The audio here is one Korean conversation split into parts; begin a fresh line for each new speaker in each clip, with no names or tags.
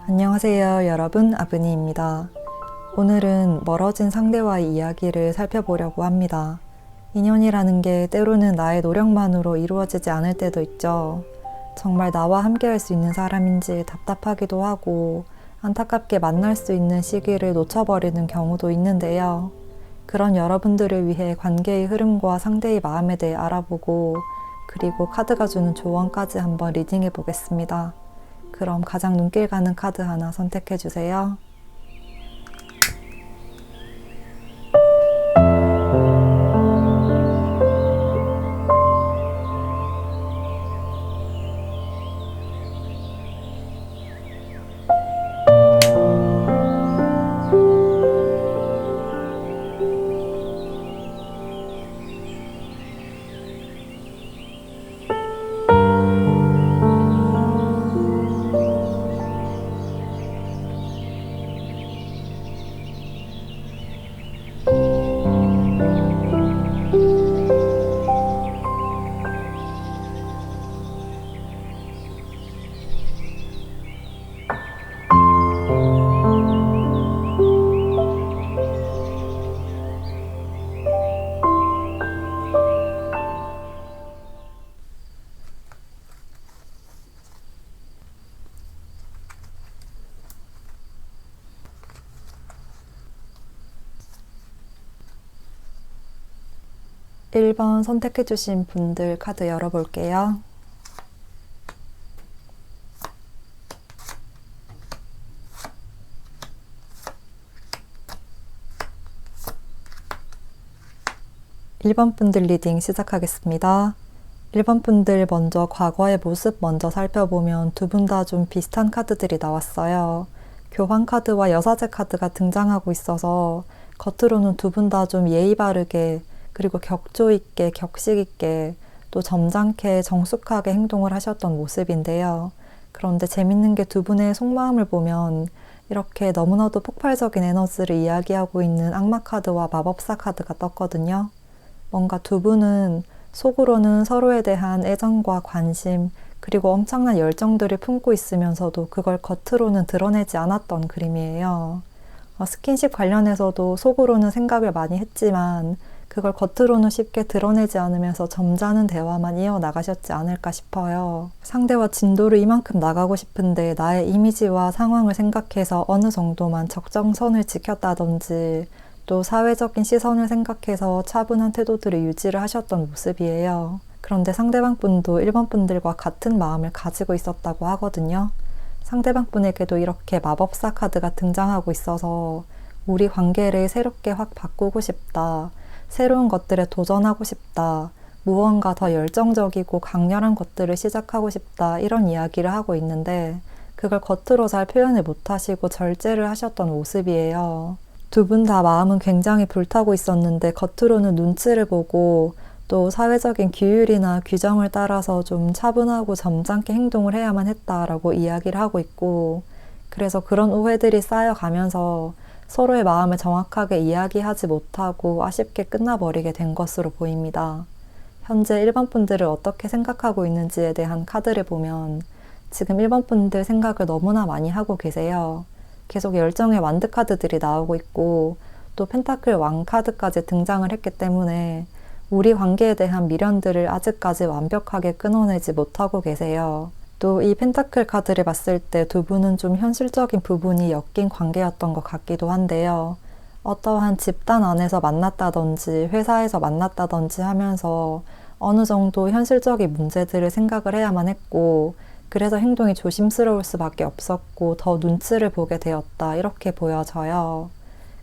안녕하세요 여러분, 아브니입니다. 오늘은 멀어진 상대와의 이야기를 살펴보려고 합니다. 인연이라는 게 때로는 나의 노력만으로 이루어지지 않을 때도 있죠. 정말 나와 함께 할 수 있는 사람인지 답답하기도 하고 안타깝게 만날 수 있는 시기를 놓쳐버리는 경우도 있는데요. 그런 여러분들을 위해 관계의 흐름과 상대의 마음에 대해 알아보고 그리고 카드가 주는 조언까지 한번 리딩해 보겠습니다. 그럼 가장 눈길 가는 카드 하나 선택해 주세요. 일 번 선택해 주신 분들 카드 열어볼게요. 일 번 분들 리딩 시작하겠습니다. 1번 분들 먼저 과거의 모습 먼저 살펴보면 두 분 다 좀 비슷한 카드들이 나왔어요. 교환 카드와 여사제 카드가 등장하고 있어서 겉으로는 두 분 다 좀 예의 바르게 그리고 격조 있게 격식 있게 또 점잖게 정숙하게 행동을 하셨던 모습인데요. 그런데 재밌는 게 두 분의 속마음을 보면 이렇게 너무나도 폭발적인 에너지를 이야기하고 있는 악마 카드와 마법사 카드가 떴거든요. 뭔가 두 분은 속으로는 서로에 대한 애정과 관심 그리고 엄청난 열정들을 품고 있으면서도 그걸 겉으로는 드러내지 않았던 그림이에요. 스킨십 관련해서도 속으로는 생각을 많이 했지만 그걸 겉으로는 쉽게 드러내지 않으면서 점잖은 대화만 이어나가셨지 않을까 싶어요. 상대와 진도를 이만큼 나가고 싶은데 나의 이미지와 상황을 생각해서 어느 정도만 적정선을 지켰다든지 또 사회적인 시선을 생각해서 차분한 태도들을 유지를 하셨던 모습이에요. 그런데 상대방 분도 1번 분들과 같은 마음을 가지고 있었다고 하거든요. 상대방 분에게도 이렇게 마법사 카드가 등장하고 있어서 우리 관계를 새롭게 확 바꾸고 싶다. 새로운 것들에 도전하고 싶다. 무언가 더 열정적이고 강렬한 것들을 시작하고 싶다. 이런 이야기를 하고 있는데 그걸 겉으로 잘 표현을 못하시고 절제를 하셨던 모습이에요. 두 분 다 마음은 굉장히 불타고 있었는데 겉으로는 눈치를 보고 또 사회적인 규율이나 규정을 따라서 좀 차분하고 점잖게 행동을 해야만 했다라고 이야기를 하고 있고 그래서 그런 오해들이 쌓여가면서 서로의 마음을 정확하게 이야기하지 못하고 아쉽게 끝나버리게 된 것으로 보입니다. 현재 1번 분들을 어떻게 생각하고 있는지에 대한 카드를 보면 지금 1번 분들 생각을 너무나 많이 하고 계세요. 계속 열정의 완드 카드들이 나오고 있고 또 펜타클 왕 카드까지 등장을 했기 때문에 우리 관계에 대한 미련들을 아직까지 완벽하게 끊어내지 못하고 계세요. 또 이 펜타클 카드를 봤을 때 두 분은 좀 현실적인 부분이 엮인 관계였던 것 같기도 한데요. 어떠한 집단 안에서 만났다든지 회사에서 만났다든지 하면서 어느 정도 현실적인 문제들을 생각을 해야만 했고 그래서 행동이 조심스러울 수밖에 없었고 더 눈치를 보게 되었다 이렇게 보여져요.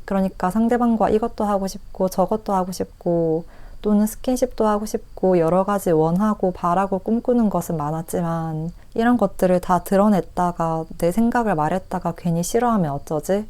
그러니까 상대방과 이것도 하고 싶고 저것도 하고 싶고 또는 스킨십도 하고 싶고 여러 가지 원하고 바라고 꿈꾸는 것은 많았지만 이런 것들을 다 드러냈다가 내 생각을 말했다가 괜히 싫어하면 어쩌지?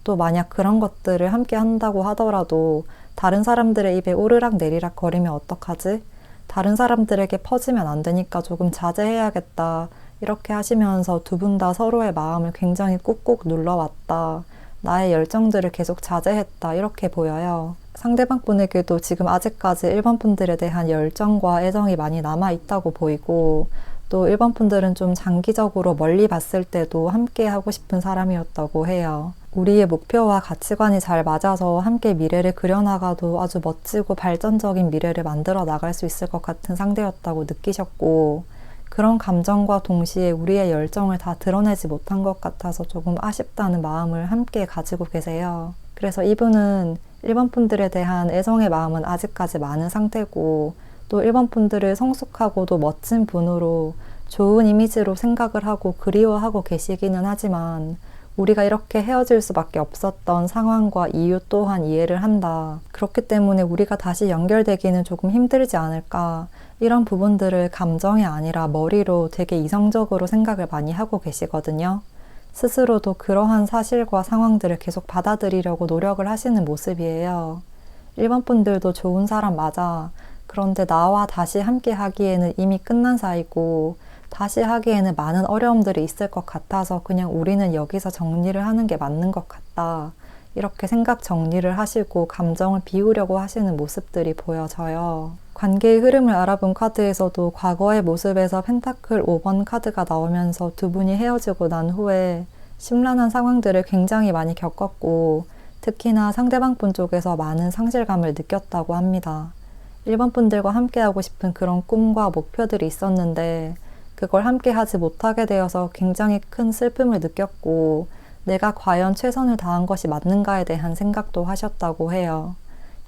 또 만약 그런 것들을 함께 한다고 하더라도 다른 사람들의 입에 오르락 내리락 거리면 어떡하지? 다른 사람들에게 퍼지면 안 되니까 조금 자제해야겠다. 이렇게 하시면서 두 분 다 서로의 마음을 굉장히 꾹꾹 눌러왔다. 나의 열정들을 계속 자제했다. 이렇게 보여요. 상대방 분에게도 지금 아직까지 1번 분들에 대한 열정과 애정이 많이 남아있다고 보이고 또 1번 분들은 좀 장기적으로 멀리 봤을 때도 함께 하고 싶은 사람이었다고 해요. 우리의 목표와 가치관이 잘 맞아서 함께 미래를 그려나가도 아주 멋지고 발전적인 미래를 만들어 나갈 수 있을 것 같은 상대였다고 느끼셨고, 그런 감정과 동시에 우리의 열정을 다 드러내지 못한 것 같아서 조금 아쉽다는 마음을 함께 가지고 계세요. 그래서 이분은 1번 분들에 대한 애정의 마음은 아직까지 많은 상태고, 또 1번 분들을 성숙하고도 멋진 분으로 좋은 이미지로 생각을 하고 그리워하고 계시기는 하지만, 우리가 이렇게 헤어질 수밖에 없었던 상황과 이유 또한 이해를 한다. 그렇기 때문에 우리가 다시 연결되기는 조금 힘들지 않을까. 이런 부분들을 감정이 아니라 머리로 되게 이성적으로 생각을 많이 하고 계시거든요. 스스로도 그러한 사실과 상황들을 계속 받아들이려고 노력을 하시는 모습이에요. 1번 분들도 좋은 사람 맞아. 그런데 나와 다시 함께 하기에는 이미 끝난 사이고, 다시 하기에는 많은 어려움들이 있을 것 같아서 그냥 우리는 여기서 정리를 하는 게 맞는 것 같다. 이렇게 생각 정리를 하시고 감정을 비우려고 하시는 모습들이 보여져요. 관계의 흐름을 알아본 카드에서도 과거의 모습에서 펜타클 5번 카드가 나오면서 두 분이 헤어지고 난 후에 심란한 상황들을 굉장히 많이 겪었고, 특히나 상대방 분 쪽에서 많은 상실감을 느꼈다고 합니다. 1번 분들과 함께하고 싶은 그런 꿈과 목표들이 있었는데 그걸 함께 하지 못하게 되어서 굉장히 큰 슬픔을 느꼈고, 내가 과연 최선을 다한 것이 맞는가에 대한 생각도 하셨다고 해요.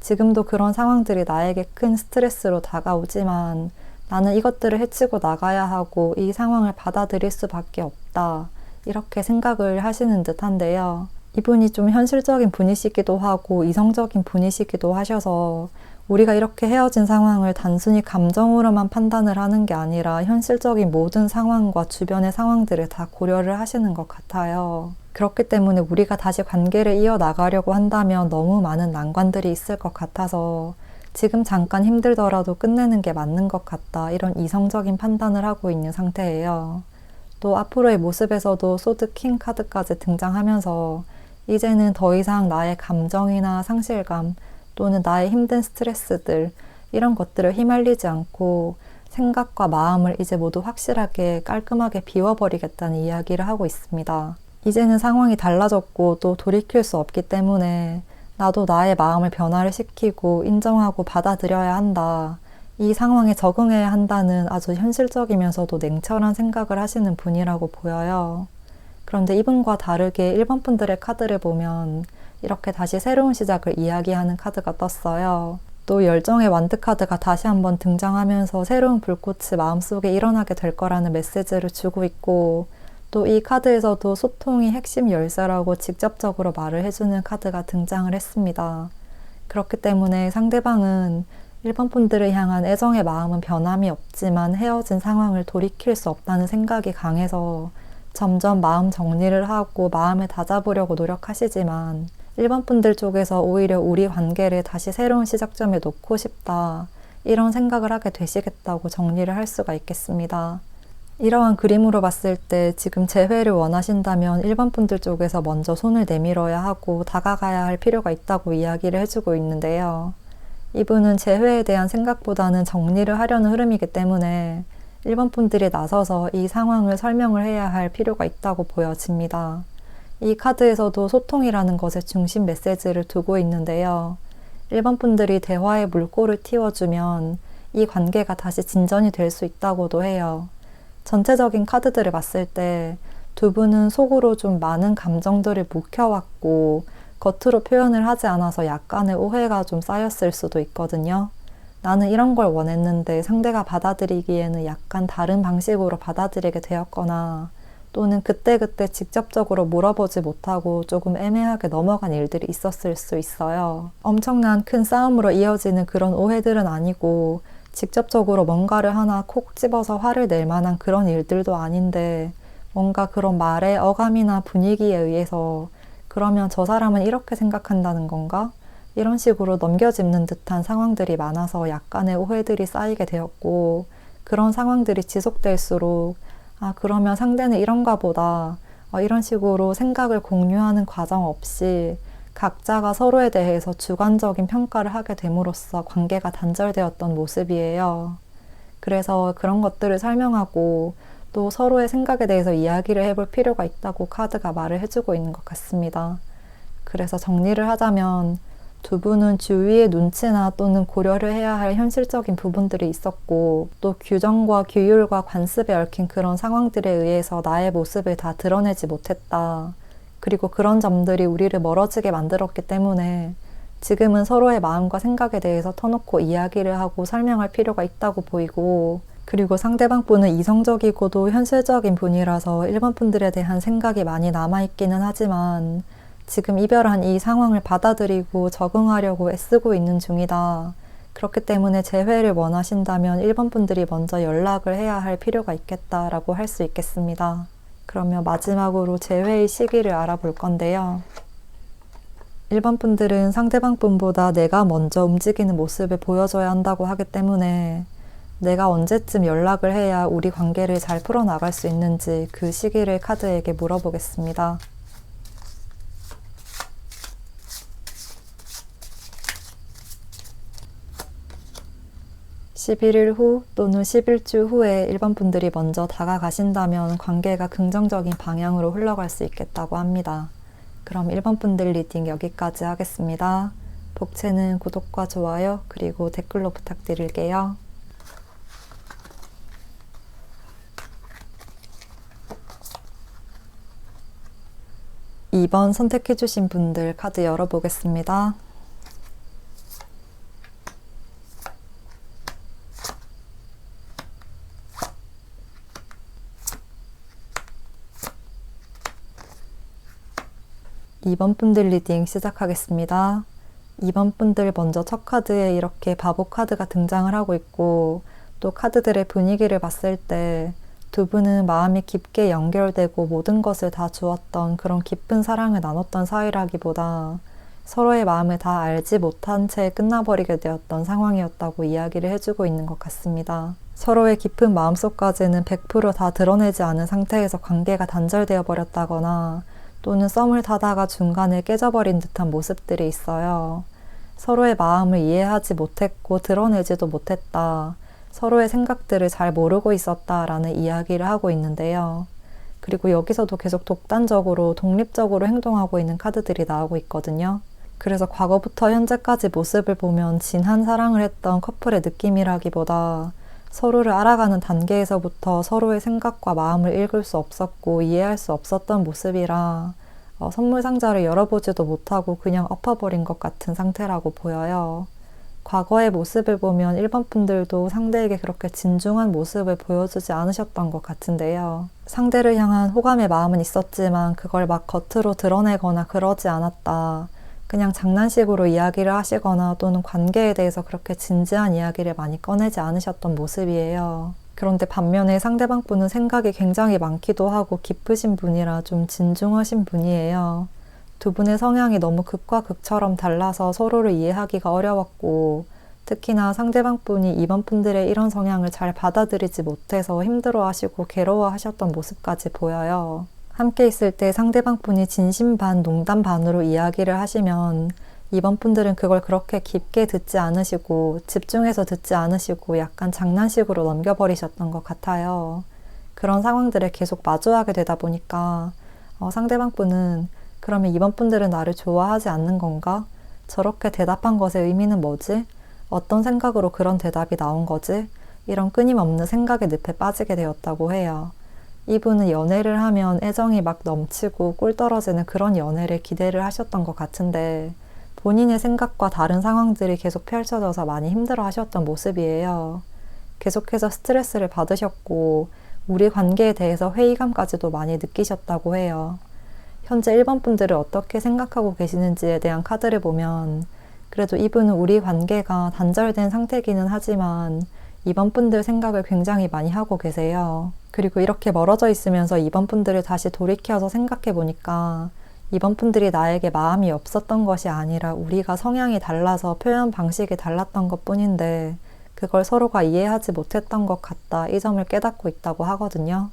지금도 그런 상황들이 나에게 큰 스트레스로 다가오지만 나는 이것들을 헤치고 나가야 하고 이 상황을 받아들일 수밖에 없다. 이렇게 생각을 하시는 듯한데요. 이분이 좀 현실적인 분이시기도 하고 이성적인 분이시기도 하셔서 우리가 이렇게 헤어진 상황을 단순히 감정으로만 판단을 하는 게 아니라 현실적인 모든 상황과 주변의 상황들을 다 고려를 하시는 것 같아요. 그렇기 때문에 우리가 다시 관계를 이어나가려고 한다면 너무 많은 난관들이 있을 것 같아서 지금 잠깐 힘들더라도 끝내는 게 맞는 것 같다. 이런 이성적인 판단을 하고 있는 상태예요. 또 앞으로의 모습에서도 소드 킹 카드까지 등장하면서 이제는 더 이상 나의 감정이나 상실감 또는 나의 힘든 스트레스들 이런 것들을 휘말리지 않고 생각과 마음을 이제 모두 확실하게 깔끔하게 비워버리겠다는 이야기를 하고 있습니다. 이제는 상황이 달라졌고 또 돌이킬 수 없기 때문에 나도 나의 마음을 변화를 시키고 인정하고 받아들여야 한다. 이 상황에 적응해야 한다는 아주 현실적이면서도 냉철한 생각을 하시는 분이라고 보여요. 그런데 이분과 다르게 1번 분들의 카드를 보면 이렇게 다시 새로운 시작을 이야기하는 카드가 떴어요. 또 열정의 완드 카드가 다시 한번 등장하면서 새로운 불꽃이 마음속에 일어나게 될 거라는 메시지를 주고 있고, 또 이 카드에서도 소통이 핵심 열쇠라고 직접적으로 말을 해주는 카드가 등장을 했습니다. 그렇기 때문에 상대방은 1번 분들을 향한 애정의 마음은 변함이 없지만 헤어진 상황을 돌이킬 수 없다는 생각이 강해서 점점 마음 정리를 하고 마음을 다잡으려고 노력하시지만 1번 분들 쪽에서 오히려 우리 관계를 다시 새로운 시작점에 놓고 싶다. 이런 생각을 하게 되시겠다고 정리를 할 수가 있겠습니다. 이러한 그림으로 봤을 때 지금 재회를 원하신다면 1번 분들 쪽에서 먼저 손을 내밀어야 하고 다가가야 할 필요가 있다고 이야기를 해주고 있는데요. 이분은 재회에 대한 생각보다는 정리를 하려는 흐름이기 때문에 1번 분들이 나서서 이 상황을 설명을 해야 할 필요가 있다고 보여집니다. 이 카드에서도 소통이라는 것에 중심 메시지를 두고 있는데요. 1번 분들이 대화의 물꼬를 틔워주면 이 관계가 다시 진전이 될 수 있다고도 해요. 전체적인 카드들을 봤을 때 두 분은 속으로 좀 많은 감정들을 묵혀왔고 겉으로 표현을 하지 않아서 약간의 오해가 좀 쌓였을 수도 있거든요. 나는 이런 걸 원했는데 상대가 받아들이기에는 약간 다른 방식으로 받아들이게 되었거나 또는 그때그때 직접적으로 물어보지 못하고 조금 애매하게 넘어간 일들이 있었을 수 있어요. 엄청난 큰 싸움으로 이어지는 그런 오해들은 아니고 직접적으로 뭔가를 하나 콕 집어서 화를 낼 만한 그런 일들도 아닌데 뭔가 그런 말의 어감이나 분위기에 의해서 그러면 저 사람은 이렇게 생각한다는 건가? 이런 식으로 넘겨짚는 듯한 상황들이 많아서 약간의 오해들이 쌓이게 되었고 그런 상황들이 지속될수록 그러면 상대는 이런가 보다 이런 식으로 생각을 공유하는 과정 없이 각자가 서로에 대해서 주관적인 평가를 하게 됨으로써 관계가 단절되었던 모습이에요. 그래서 그런 것들을 설명하고 또 서로의 생각에 대해서 이야기를 해볼 필요가 있다고 카드가 말을 해주고 있는 것 같습니다. 그래서 정리를 하자면 두 분은 주위의 눈치나 또는 고려를 해야 할 현실적인 부분들이 있었고 또 규정과 규율과 관습에 얽힌 그런 상황들에 의해서 나의 모습을 다 드러내지 못했다. 그리고 그런 점들이 우리를 멀어지게 만들었기 때문에 지금은 서로의 마음과 생각에 대해서 터놓고 이야기를 하고 설명할 필요가 있다고 보이고, 그리고 상대방 분은 이성적이고도 현실적인 분이라서 1번 분들에 대한 생각이 많이 남아있기는 하지만 지금 이별한 이 상황을 받아들이고 적응하려고 애쓰고 있는 중이다. 그렇기 때문에 재회를 원하신다면 1번 분들이 먼저 연락을 해야 할 필요가 있겠다라고 할 수 있겠습니다. 그러면 마지막으로 재회의 시기를 알아볼 건데요. 1번 분들은 상대방 분보다 내가 먼저 움직이는 모습을 보여줘야 한다고 하기 때문에 내가 언제쯤 연락을 해야 우리 관계를 잘 풀어나갈 수 있는지 그 시기를 카드에게 물어보겠습니다. 11일 후 또는 11주 후에 1번 분들이 먼저 다가가신다면 관계가 긍정적인 방향으로 흘러갈 수 있겠다고 합니다. 그럼 1번 분들 리딩 여기까지 하겠습니다. 복채는 구독과 좋아요 그리고 댓글로 부탁드릴게요. 2번 선택해주신 분들 카드 열어보겠습니다. 이번 분들 리딩 시작하겠습니다. 2번 분들 먼저 첫 카드에 이렇게 바보 카드가 등장을 하고 있고 또 카드들의 분위기를 봤을 때 두 분은 마음이 깊게 연결되고 모든 것을 다 주었던 그런 깊은 사랑을 나눴던 사이라기보다 서로의 마음을 다 알지 못한 채 끝나버리게 되었던 상황이었다고 이야기를 해주고 있는 것 같습니다. 서로의 깊은 마음속까지는 100% 다 드러내지 않은 상태에서 관계가 단절되어 버렸다거나 또는 썸을 타다가 중간에 깨져버린 듯한 모습들이 있어요. 서로의 마음을 이해하지 못했고 드러내지도 못했다. 서로의 생각들을 잘 모르고 있었다라는 이야기를 하고 있는데요. 그리고 여기서도 계속 독단적으로 독립적으로 행동하고 있는 카드들이 나오고 있거든요. 그래서 과거부터 현재까지 모습을 보면 진한 사랑을 했던 커플의 느낌이라기보다 서로를 알아가는 단계에서부터 서로의 생각과 마음을 읽을 수 없었고 이해할 수 없었던 모습이라 선물 상자를 열어보지도 못하고 그냥 엎어버린 것 같은 상태라고 보여요. 과거의 모습을 보면 1번 분들도 상대에게 그렇게 진중한 모습을 보여주지 않으셨던 것 같은데요. 상대를 향한 호감의 마음은 있었지만 그걸 막 겉으로 드러내거나 그러지 않았다. 그냥 장난식으로 이야기를 하시거나 또는 관계에 대해서 그렇게 진지한 이야기를 많이 꺼내지 않으셨던 모습이에요. 그런데 반면에 상대방 분은 생각이 굉장히 많기도 하고 깊으신 분이라 좀 진중하신 분이에요. 두 분의 성향이 너무 극과 극처럼 달라서 서로를 이해하기가 어려웠고 특히나 상대방 분이 2번 분들의 이런 성향을 잘 받아들이지 못해서 힘들어하시고 괴로워하셨던 모습까지 보여요. 함께 있을 때 상대방 분이 진심 반 농담 반으로 이야기를 하시면 2번 분들은 그걸 그렇게 깊게 듣지 않으시고 집중해서 듣지 않으시고 약간 장난식으로 넘겨버리셨던 것 같아요. 그런 상황들을 계속 마주하게 되다 보니까 상대방 분은 그러면 2번 분들은 나를 좋아하지 않는 건가? 저렇게 대답한 것의 의미는 뭐지? 어떤 생각으로 그런 대답이 나온 거지? 이런 끊임없는 생각의 늪에 빠지게 되었다고 해요. 이분은 연애를 하면 애정이 막 넘치고 꿀 떨어지는 그런 연애를 기대를 하셨던 것 같은데 본인의 생각과 다른 상황들이 계속 펼쳐져서 많이 힘들어 하셨던 모습이에요. 계속해서 스트레스를 받으셨고 우리 관계에 대해서 회의감까지도 많이 느끼셨다고 해요. 현재 1번 분들을 어떻게 생각하고 계시는지에 대한 카드를 보면 그래도 이분은 우리 관계가 단절된 상태이기는 하지만 2번 분들 생각을 굉장히 많이 하고 계세요. 그리고 이렇게 멀어져 있으면서 2번 분들을 다시 돌이켜서 생각해 보니까 2번 분들이 나에게 마음이 없었던 것이 아니라 우리가 성향이 달라서 표현 방식이 달랐던 것 뿐인데 그걸 서로가 이해하지 못했던 것 같다. 이 점을 깨닫고 있다고 하거든요.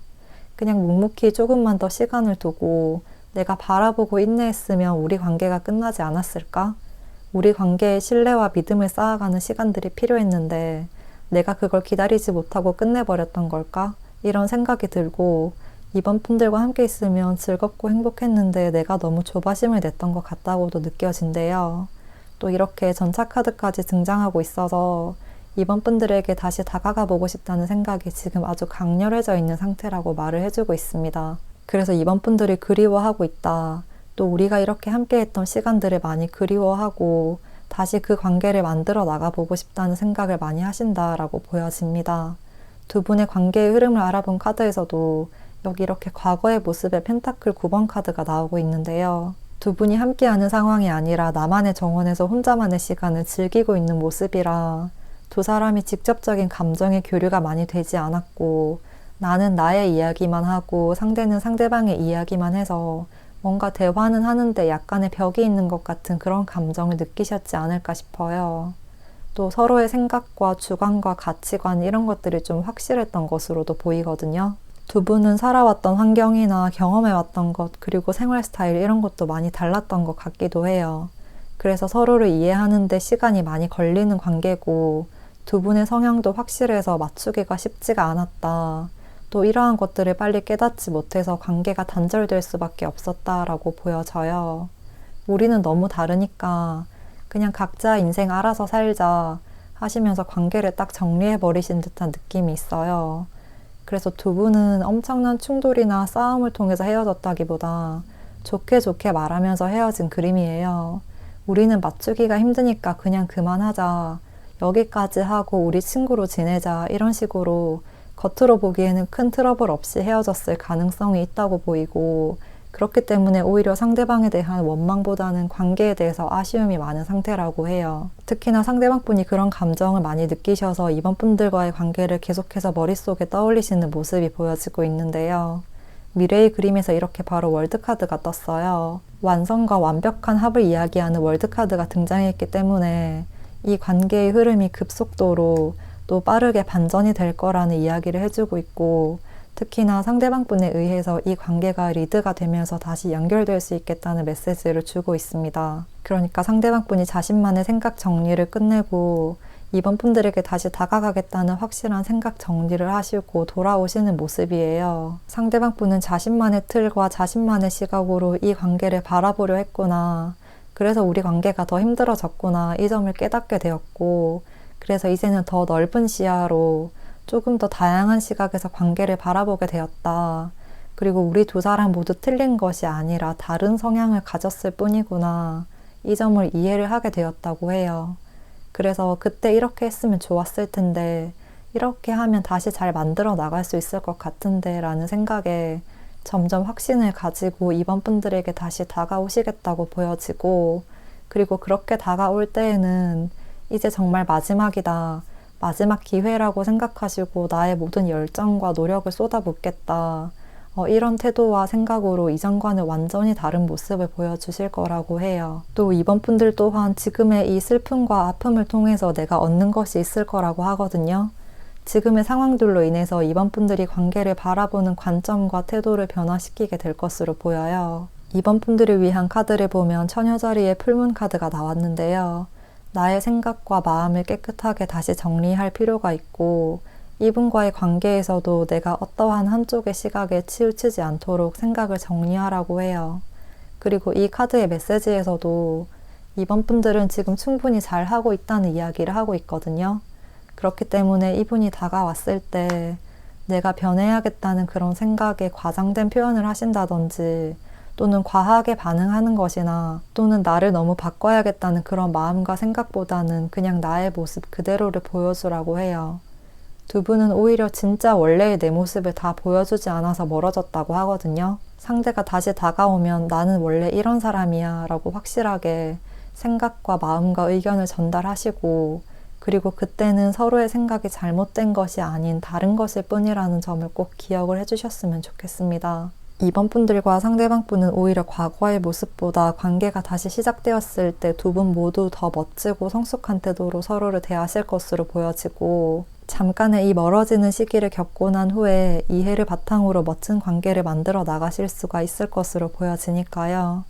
그냥 묵묵히 조금만 더 시간을 두고 내가 바라보고 인내했으면 우리 관계가 끝나지 않았을까? 우리 관계에 신뢰와 믿음을 쌓아가는 시간들이 필요했는데 내가 그걸 기다리지 못하고 끝내버렸던 걸까? 이런 생각이 들고 이번 분들과 함께 있으면 즐겁고 행복했는데 내가 너무 조바심을 냈던 것 같다고도 느껴진대요. 또 이렇게 전차 카드까지 등장하고 있어서 이번 분들에게 다시 다가가 보고 싶다는 생각이 지금 아주 강렬해져 있는 상태라고 말을 해주고 있습니다. 그래서 이번 분들이 그리워하고 있다. 또 우리가 이렇게 함께했던 시간들을 많이 그리워하고 다시 그 관계를 만들어 나가보고 싶다는 생각을 많이 하신다라고 보여집니다. 두 분의 관계의 흐름을 알아본 카드에서도 여기 이렇게 과거의 모습의 펜타클 9번 카드가 나오고 있는데요. 두 분이 함께하는 상황이 아니라 나만의 정원에서 혼자만의 시간을 즐기고 있는 모습이라 두 사람이 직접적인 감정의 교류가 많이 되지 않았고 나는 나의 이야기만 하고 상대는 상대방의 이야기만 해서 뭔가 대화는 하는데 약간의 벽이 있는 것 같은 그런 감정을 느끼셨지 않을까 싶어요. 또 서로의 생각과 주관과 가치관 이런 것들이 좀 확실했던 것으로도 보이거든요. 두 분은 살아왔던 환경이나 경험해왔던 것 그리고 생활 스타일 이런 것도 많이 달랐던 것 같기도 해요. 그래서 서로를 이해하는 데 시간이 많이 걸리는 관계고 두 분의 성향도 확실해서 맞추기가 쉽지가 않았다. 또 이러한 것들을 빨리 깨닫지 못해서 관계가 단절될 수밖에 없었다라고 보여져요. 우리는 너무 다르니까 그냥 각자 인생 알아서 살자 하시면서 관계를 딱 정리해버리신 듯한 느낌이 있어요. 그래서 두 분은 엄청난 충돌이나 싸움을 통해서 헤어졌다기보다 좋게 좋게 말하면서 헤어진 그림이에요. 우리는 맞추기가 힘드니까 그냥 그만하자. 여기까지 하고 우리 친구로 지내자. 이런 식으로 겉으로 보기에는 큰 트러블 없이 헤어졌을 가능성이 있다고 보이고 그렇기 때문에 오히려 상대방에 대한 원망보다는 관계에 대해서 아쉬움이 많은 상태라고 해요. 특히나 상대방분이 그런 감정을 많이 느끼셔서 이번 분들과의 관계를 계속해서 머릿속에 떠올리시는 모습이 보여지고 있는데요. 미래의 그림에서 이렇게 바로 월드카드가 떴어요. 완성과 완벽한 합을 이야기하는 월드카드가 등장했기 때문에 이 관계의 흐름이 급속도로 또 빠르게 반전이 될 거라는 이야기를 해주고 있고 특히나 상대방분에 의해서 이 관계가 리드가 되면서 다시 연결될 수 있겠다는 메시지를 주고 있습니다. 그러니까 상대방분이 자신만의 생각 정리를 끝내고 이번 분들에게 다시 다가가겠다는 확실한 생각 정리를 하시고 돌아오시는 모습이에요. 상대방분은 자신만의 틀과 자신만의 시각으로 이 관계를 바라보려 했구나. 그래서 우리 관계가 더 힘들어졌구나. 이 점을 깨닫게 되었고 그래서 이제는 더 넓은 시야로 조금 더 다양한 시각에서 관계를 바라보게 되었다. 그리고 우리 두 사람 모두 틀린 것이 아니라 다른 성향을 가졌을 뿐이구나. 이 점을 이해를 하게 되었다고 해요. 그래서 그때 이렇게 했으면 좋았을 텐데 이렇게 하면 다시 잘 만들어 나갈 수 있을 것 같은데 라는 생각에 점점 확신을 가지고 이번 분들에게 다시 다가오시겠다고 보여지고 그리고 그렇게 다가올 때에는 이제 정말 마지막이다. 마지막 기회라고 생각하시고 나의 모든 열정과 노력을 쏟아붓겠다. 이런 태도와 생각으로 이전과는 완전히 다른 모습을 보여주실 거라고 해요. 또 이번 분들 또한 지금의 이 슬픔과 아픔을 통해서 내가 얻는 것이 있을 거라고 하거든요. 지금의 상황들로 인해서 이번 분들이 관계를 바라보는 관점과 태도를 변화시키게 될 것으로 보여요. 이번 분들을 위한 카드를 보면 처녀 자리에 풀문 카드가 나왔는데요. 나의 생각과 마음을 깨끗하게 다시 정리할 필요가 있고 이분과의 관계에서도 내가 어떠한 한쪽의 시각에 치우치지 않도록 생각을 정리하라고 해요. 그리고 이 카드의 메시지에서도 이번 분들은 지금 충분히 잘 하고 있다는 이야기를 하고 있거든요. 그렇기 때문에 이분이 다가왔을 때 내가 변해야겠다는 그런 생각에 과장된 표현을 하신다든지 또는 과하게 반응하는 것이나 또는 나를 너무 바꿔야겠다는 그런 마음과 생각보다는 그냥 나의 모습 그대로를 보여주라고 해요. 두 분은 오히려 진짜 원래의 내 모습을 다 보여주지 않아서 멀어졌다고 하거든요. 상대가 다시 다가오면 나는 원래 이런 사람이야 라고 확실하게 생각과 마음과 의견을 전달하시고 그리고 그때는 서로의 생각이 잘못된 것이 아닌 다른 것일 뿐이라는 점을 꼭 기억을 해주셨으면 좋겠습니다. 이번 분들과 상대방 분은 오히려 과거의 모습보다 관계가 다시 시작되었을 때 두 분 모두 더 멋지고 성숙한 태도로 서로를 대하실 것으로 보여지고 잠깐의 이 멀어지는 시기를 겪고 난 후에 이해를 바탕으로 멋진 관계를 만들어 나가실 수가 있을 것으로 보여지니까요.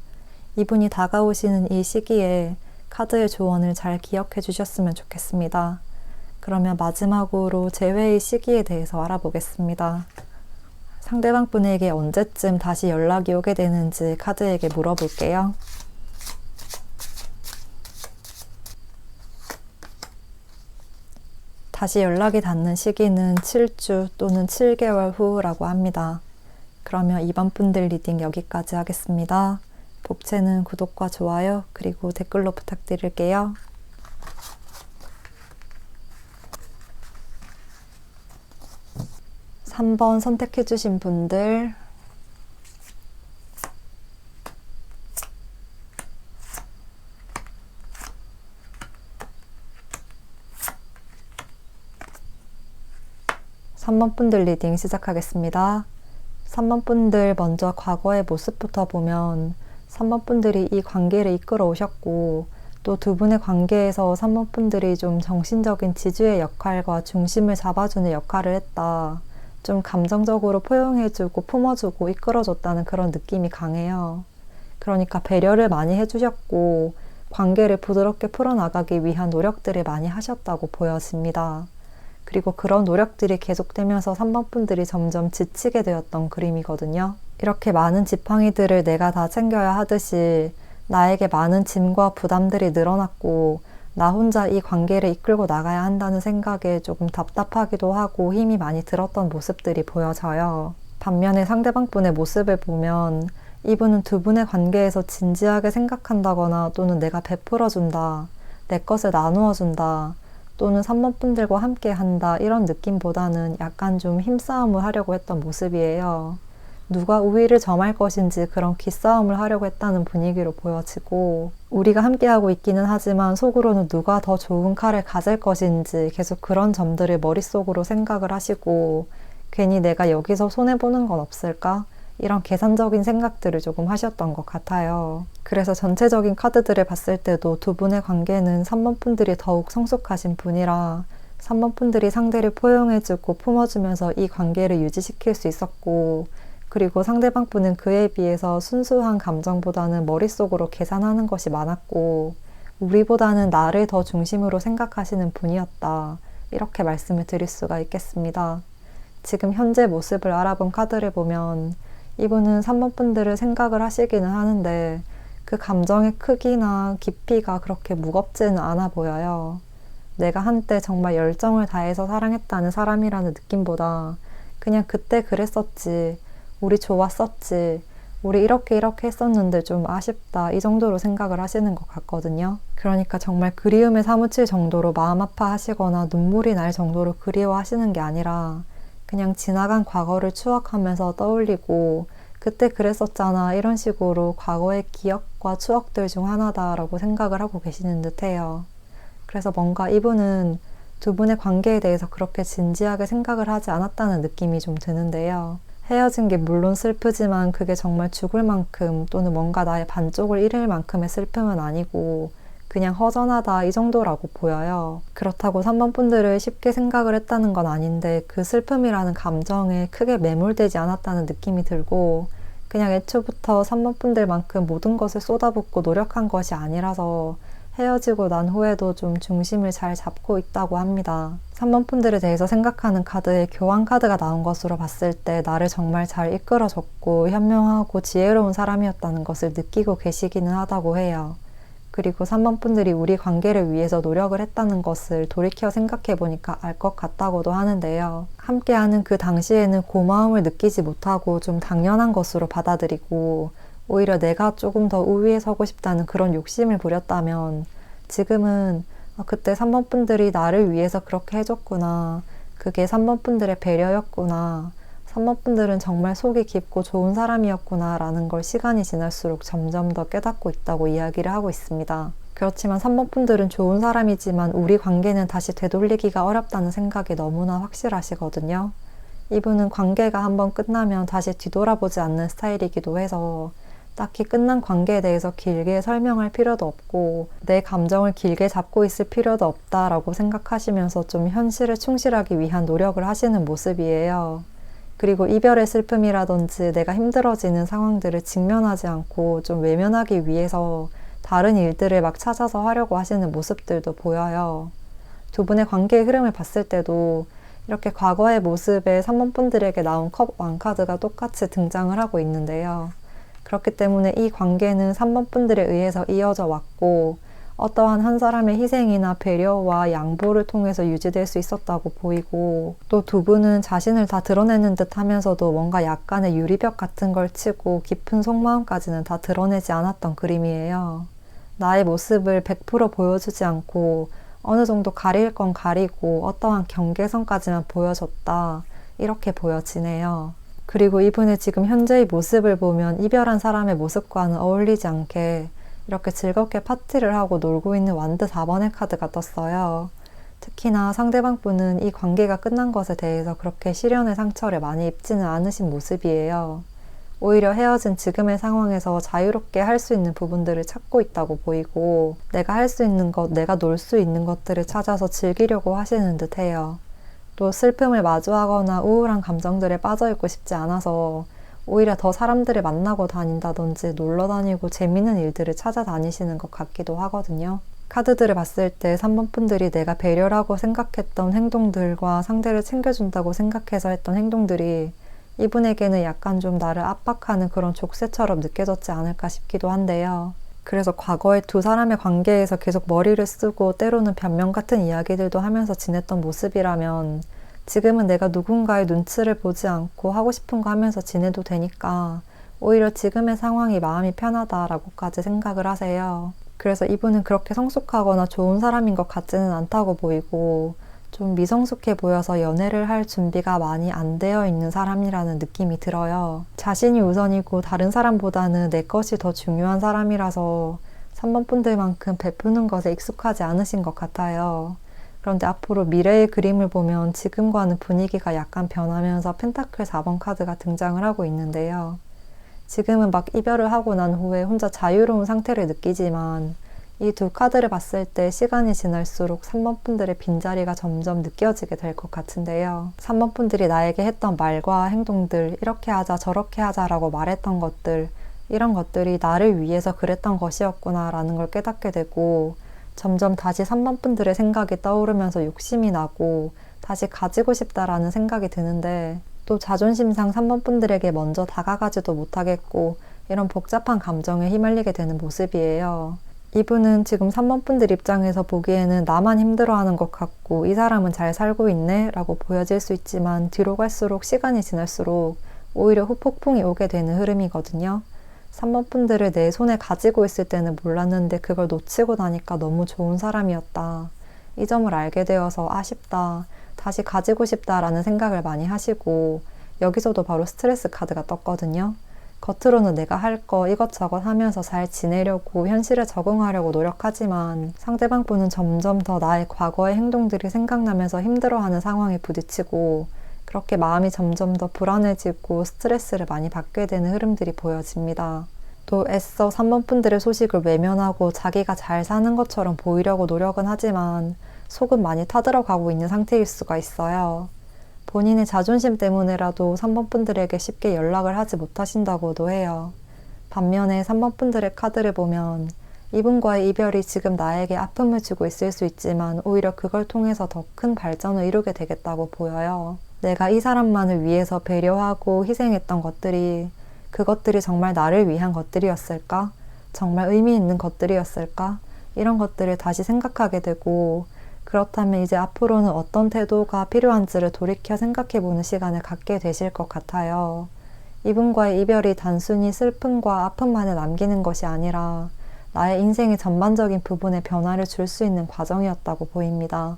이분이 다가오시는 이 시기에 카드의 조언을 잘 기억해 주셨으면 좋겠습니다. 그러면 마지막으로 재회의 시기에 대해서 알아보겠습니다. 상대방 분에게 언제쯤 다시 연락이 오게 되는지 카드에게 물어볼게요. 다시 연락이 닿는 시기는 7주 또는 7개월 후라고 합니다. 그러면 이번 분들 리딩 여기까지 하겠습니다. 복채는 구독과 좋아요 그리고 댓글로 부탁드릴게요. 3번 선택해주신 분들, 삼 번 분들 리딩 시작하겠습니다. 3번 분들 먼저 과거의 모습부터 보면 3번 분들이 이 관계를 이끌어 오셨고 또 두 분의 관계에서 3번 분들이 좀 정신적인 지주의 역할과 중심을 잡아주는 역할을 했다. 좀 감정적으로 포용해주고 품어주고 이끌어줬다는 그런 느낌이 강해요. 그러니까 배려를 많이 해주셨고 관계를 부드럽게 풀어나가기 위한 노력들을 많이 하셨다고 보여집니다. 그리고 그런 노력들이 계속되면서 3번 분들이 점점 지치게 되었던 그림이거든요. 이렇게 많은 지팡이들을 내가 다 챙겨야 하듯이 나에게 많은 짐과 부담들이 늘어났고 나 혼자 이 관계를 이끌고 나가야 한다는 생각에 조금 답답하기도 하고 힘이 많이 들었던 모습들이 보여져요. 반면에 상대방 분의 모습을 보면 이분은 두 분의 관계에서 진지하게 생각한다거나 또는 내가 베풀어준다, 내 것을 나누어준다, 또는 3번 분들과 함께 한다 이런 느낌보다는 약간 좀 힘싸움을 하려고 했던 모습이에요. 누가 우위를 점할 것인지 그런 기싸움을 하려고 했다는 분위기로 보여지고 우리가 함께하고 있기는 하지만 속으로는 누가 더 좋은 칼을 가질 것인지 계속 그런 점들을 머릿속으로 생각을 하시고 괜히 내가 여기서 손해보는 건 없을까? 이런 계산적인 생각들을 조금 하셨던 것 같아요. 그래서 전체적인 카드들을 봤을 때도 두 분의 관계는 3번 분들이 더욱 성숙하신 분이라 3번 분들이 상대를 포용해주고 품어주면서 이 관계를 유지시킬 수 있었고 그리고 상대방 분은 그에 비해서 순수한 감정보다는 머릿속으로 계산하는 것이 많았고 우리보다는 나를 더 중심으로 생각하시는 분이었다. 이렇게 말씀을 드릴 수가 있겠습니다. 지금 현재 모습을 알아본 카드를 보면 이분은 3번 분들을 생각을 하시기는 하는데 그 감정의 크기나 깊이가 그렇게 무겁지는 않아 보여요. 내가 한때 정말 열정을 다해서 사랑했다는 사람이라는 느낌보다 그냥 그때 그랬었지, 우리 좋았었지, 우리 이렇게 했었는데 좀 아쉽다 이 정도로 생각을 하시는 것 같거든요. 그러니까 정말 그리움에 사무칠 정도로 마음 아파하시거나 눈물이 날 정도로 그리워하시는 게 아니라 그냥 지나간 과거를 추억하면서 떠올리고 그때 그랬었잖아 이런 식으로 과거의 기억과 추억들 중 하나다라고 생각을 하고 계시는 듯해요. 그래서 뭔가 이분은 두 분의 관계에 대해서 그렇게 진지하게 생각을 하지 않았다는 느낌이 좀 드는데요. 헤어진 게 물론 슬프지만 그게 정말 죽을 만큼 또는 뭔가 나의 반쪽을 잃을 만큼의 슬픔은 아니고 그냥 허전하다 이 정도라고 보여요. 그렇다고 3번 분들을 쉽게 생각을 했다는 건 아닌데 그 슬픔이라는 감정에 크게 매몰되지 않았다는 느낌이 들고 그냥 애초부터 3번 분들만큼 모든 것을 쏟아붓고 노력한 것이 아니라서 헤어지고 난 후에도 좀 중심을 잘 잡고 있다고 합니다. 3번 분들에 대해서 생각하는 카드에 교환 카드가 나온 것으로 봤을 때 나를 정말 잘 이끌어줬고 현명하고 지혜로운 사람이었다는 것을 느끼고 계시기는 하다고 해요. 그리고 3번 분들이 우리 관계를 위해서 노력을 했다는 것을 돌이켜 생각해 보니까 알 것 같다고도 하는데요. 함께하는 그 당시에는 고마움을 느끼지 못하고 좀 당연한 것으로 받아들이고 오히려 내가 조금 더 우위에 서고 싶다는 그런 욕심을 부렸다면 지금은 그때 3번 분들이 나를 위해서 그렇게 해줬구나. 그게 3번 분들의 배려였구나. 3번 분들은 정말 속이 깊고 좋은 사람이었구나 라는 걸 시간이 지날수록 점점 더 깨닫고 있다고 이야기를 하고 있습니다. 그렇지만 3번 분들은 좋은 사람이지만 우리 관계는 다시 되돌리기가 어렵다는 생각이 너무나 확실하시거든요. 이분은 관계가 한번 끝나면 다시 뒤돌아보지 않는 스타일이기도 해서 딱히 끝난 관계에 대해서 길게 설명할 필요도 없고 내 감정을 길게 잡고 있을 필요도 없다라고 생각하시면서 좀 현실에 충실하기 위한 노력을 하시는 모습이에요. 그리고 이별의 슬픔이라든지 내가 힘들어지는 상황들을 직면하지 않고 좀 외면하기 위해서 다른 일들을 막 찾아서 하려고 하시는 모습들도 보여요. 두 분의 관계의 흐름을 봤을 때도 이렇게 과거의 모습에 3번 분들에게 나온 컵 왕카드가 똑같이 등장을 하고 있는데요. 그렇기 때문에 이 관계는 3번 분들에 의해서 이어져 왔고 어떠한 한 사람의 희생이나 배려와 양보를 통해서 유지될 수 있었다고 보이고, 또 두 분은 자신을 다 드러내는 듯 하면서도 뭔가 약간의 유리벽 같은 걸 치고 깊은 속마음까지는 다 드러내지 않았던 그림이에요. 나의 모습을 100% 보여주지 않고 어느 정도 가릴 건 가리고 어떠한 경계선까지만 보여줬다, 이렇게 보여지네요. 그리고 이분의 지금 현재의 모습을 보면 이별한 사람의 모습과는 어울리지 않게 이렇게 즐겁게 파티를 하고 놀고 있는 완드 4번의 카드가 떴어요. 특히나 상대방 분은 이 관계가 끝난 것에 대해서 그렇게 시련의 상처를 많이 입지는 않으신 모습이에요. 오히려 헤어진 지금의 상황에서 자유롭게 할 수 있는 부분들을 찾고 있다고 보이고, 내가 할 수 있는 것, 내가 놀 수 있는 것들을 찾아서 즐기려고 하시는 듯 해요. 또 슬픔을 마주하거나 우울한 감정들에 빠져있고 싶지 않아서 오히려 더 사람들을 만나고 다닌다든지 놀러 다니고 재밌는 일들을 찾아다니시는 것 같기도 하거든요. 카드들을 봤을 때 3번 분들이 내가 배려라고 생각했던 행동들과 상대를 챙겨준다고 생각해서 했던 행동들이 이분에게는 약간 좀 나를 압박하는 그런 족쇄처럼 느껴졌지 않을까 싶기도 한데요. 그래서 과거에 두 사람의 관계에서 계속 머리를 쓰고 때로는 변명 같은 이야기들도 하면서 지냈던 모습이라면 지금은 내가 누군가의 눈치를 보지 않고 하고 싶은 거 하면서 지내도 되니까 오히려 지금의 상황이 마음이 편하다라고까지 생각을 하세요. 그래서 이분은 그렇게 성숙하거나 좋은 사람인 것 같지는 않다고 보이고 좀 미성숙해 보여서 연애를 할 준비가 많이 안 되어 있는 사람이라는 느낌이 들어요. 자신이 우선이고 다른 사람보다는 내 것이 더 중요한 사람이라서 3번 분들만큼 베푸는 것에 익숙하지 않으신 것 같아요. 그런데 앞으로 미래의 그림을 보면 지금과는 분위기가 약간 변하면서 펜타클 4번 카드가 등장을 하고 있는데요. 지금은 막 이별을 하고 난 후에 혼자 자유로운 상태를 느끼지만 이 두 카드를 봤을 때 시간이 지날수록 3번 분들의 빈자리가 점점 느껴지게 될 것 같은데요. 3번 분들이 나에게 했던 말과 행동들, 이렇게 하자 저렇게 하자라고 말했던 것들, 이런 것들이 나를 위해서 그랬던 것이었구나 라는 걸 깨닫게 되고 점점 다시 3번 분들의 생각이 떠오르면서 욕심이 나고 다시 가지고 싶다라는 생각이 드는데, 또 자존심상 3번 분들에게 먼저 다가가지도 못하겠고 이런 복잡한 감정에 휘말리게 되는 모습이에요. 이분은 지금 3번 분들 입장에서 보기에는 나만 힘들어하는 것 같고 이 사람은 잘 살고 있네 라고 보여질 수 있지만 뒤로 갈수록 시간이 지날수록 오히려 후폭풍이 오게 되는 흐름이거든요. 3번 분들을 내 손에 가지고 있을 때는 몰랐는데 그걸 놓치고 나니까 너무 좋은 사람이었다. 이 점을 알게 되어서 아쉽다. 다시 가지고 싶다라는 생각을 많이 하시고, 여기서도 바로 스트레스 카드가 떴거든요. 겉으로는 내가 할 거 이것저것 하면서 잘 지내려고 현실에 적응하려고 노력하지만 상대방 분은 점점 더 나의 과거의 행동들이 생각나면서 힘들어하는 상황에 부딪히고 그렇게 마음이 점점 더 불안해지고 스트레스를 많이 받게 되는 흐름들이 보여집니다. 또 애써 3번 분들의 소식을 외면하고 자기가 잘 사는 것처럼 보이려고 노력은 하지만 속은 많이 타들어가고 있는 상태일 수가 있어요. 본인의 자존심 때문에라도 3번 분들에게 쉽게 연락을 하지 못하신다고도 해요. 반면에 3번 분들의 카드를 보면 이분과의 이별이 지금 나에게 아픔을 주고 있을 수 있지만 오히려 그걸 통해서 더 큰 발전을 이루게 되겠다고 보여요. 내가 이 사람만을 위해서 배려하고 희생했던 것들이, 그것들이 정말 나를 위한 것들이었을까? 정말 의미 있는 것들이었을까? 이런 것들을 다시 생각하게 되고, 그렇다면 이제 앞으로는 어떤 태도가 필요한지를 돌이켜 생각해보는 시간을 갖게 되실 것 같아요. 이분과의 이별이 단순히 슬픔과 아픔만을 남기는 것이 아니라 나의 인생의 전반적인 부분에 변화를 줄 수 있는 과정이었다고 보입니다.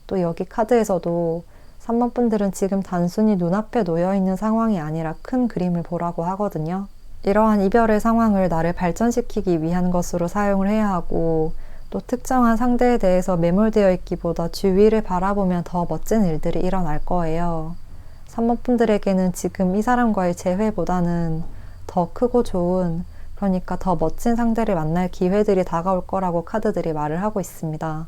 또 여기 카드에서도 3번 분들은 지금 단순히 눈앞에 놓여있는 상황이 아니라 큰 그림을 보라고 하거든요. 이러한 이별의 상황을 나를 발전시키기 위한 것으로 사용을 해야 하고, 또 특정한 상대에 대해서 매몰되어 있기보다 주위를 바라보면 더 멋진 일들이 일어날 거예요. 3번 분들에게는 지금 이 사람과의 재회보다는 더 크고 좋은, 그러니까 더 멋진 상대를 만날 기회들이 다가올 거라고 카드들이 말을 하고 있습니다.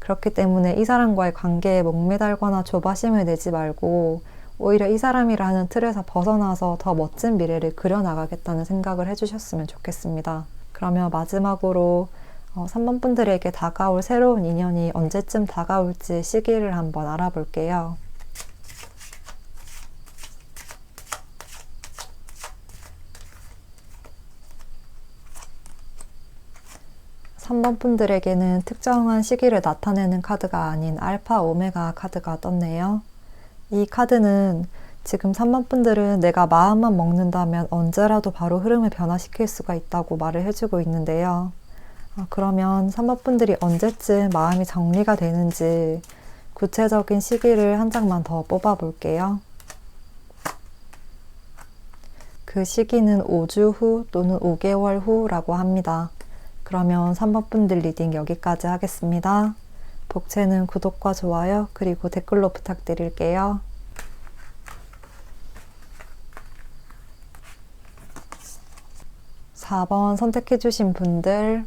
그렇기 때문에 이 사람과의 관계에 목매달거나 조바심을 내지 말고 오히려 이 사람이라는 틀에서 벗어나서 더 멋진 미래를 그려나가겠다는 생각을 해주셨으면 좋겠습니다. 그러면 마지막으로 3번 분들에게 다가올 새로운 인연이 언제쯤 다가올지 시기를 한번 알아볼게요. 3번 분들에게는 특정한 시기를 나타내는 카드가 아닌 알파 오메가 카드가 떴네요. 이 카드는 지금 3번 분들은 내가 마음만 먹는다면 언제라도 바로 흐름을 변화시킬 수가 있다고 말을 해주고 있는데요. 그러면 3번 분들이 언제쯤 마음이 정리가 되는지 구체적인 시기를 한 장만 더 뽑아 볼게요. 그 시기는 5주 후 또는 5개월 후라고 합니다. 그러면 3번 분들 리딩 여기까지 하겠습니다. 복채는 구독과 좋아요 그리고 댓글로 부탁드릴게요. 4번 선택해주신 분들,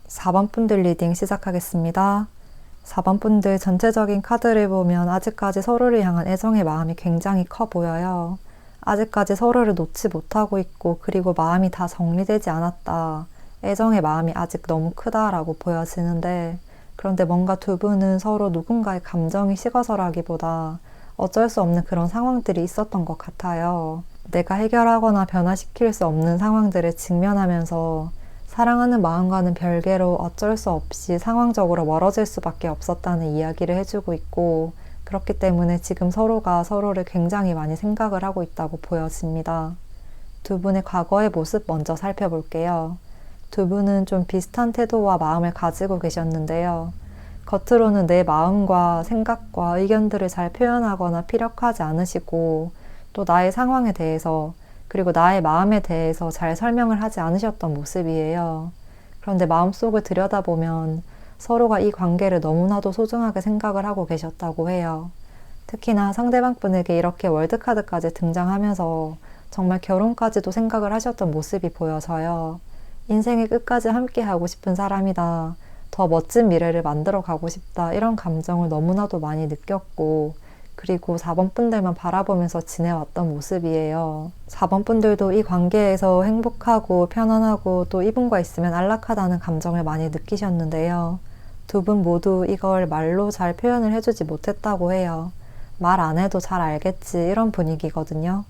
(4번) 분들 리딩 시작하겠습니다. 4번 분들 전체적인 카드를 보면 아직까지 서로를 향한 애정의 마음이 굉장히 커 보여요. 아직까지 서로를 놓지 못하고 있고, 그리고 마음이 다 정리되지 않았다. 애정의 마음이 아직 너무 크다라고 보여지는데, 그런데 뭔가 두 분은 서로 누군가의 감정이 식어서라기보다 어쩔 수 없는 그런 상황들이 있었던 것 같아요. 내가 해결하거나 변화시킬 수 없는 상황들을 직면하면서 사랑하는 마음과는 별개로 어쩔 수 없이 상황적으로 멀어질 수밖에 없었다는 이야기를 해주고 있고, 그렇기 때문에 지금 서로가 서로를 굉장히 많이 생각을 하고 있다고 보여집니다. 두 분의 과거의 모습 먼저 살펴볼게요. 두 분은 좀 비슷한 태도와 마음을 가지고 계셨는데요. 겉으로는 내 마음과 생각과 의견들을 잘 표현하거나 피력하지 않으시고, 또 나의 상황에 대해서 그리고 나의 마음에 대해서 잘 설명을 하지 않으셨던 모습이에요. 그런데 마음속을 들여다보면 서로가 이 관계를 너무나도 소중하게 생각을 하고 계셨다고 해요. 특히나 상대방 분에게 이렇게 월드카드까지 등장하면서 정말 결혼까지도 생각을 하셨던 모습이 보여져요. 인생의 끝까지 함께 하고 싶은 사람이다. 더 멋진 미래를 만들어 가고 싶다. 이런 감정을 너무나도 많이 느꼈고, 그리고 4번 분들만 바라보면서 지내왔던 모습이에요. 4번 분들도 이 관계에서 행복하고 편안하고 또 이분과 있으면 안락하다는 감정을 많이 느끼셨는데요. 두 분 모두 이걸 말로 잘 표현을 해주지 못했다고 해요. 말 안 해도 잘 알겠지 이런 분위기거든요.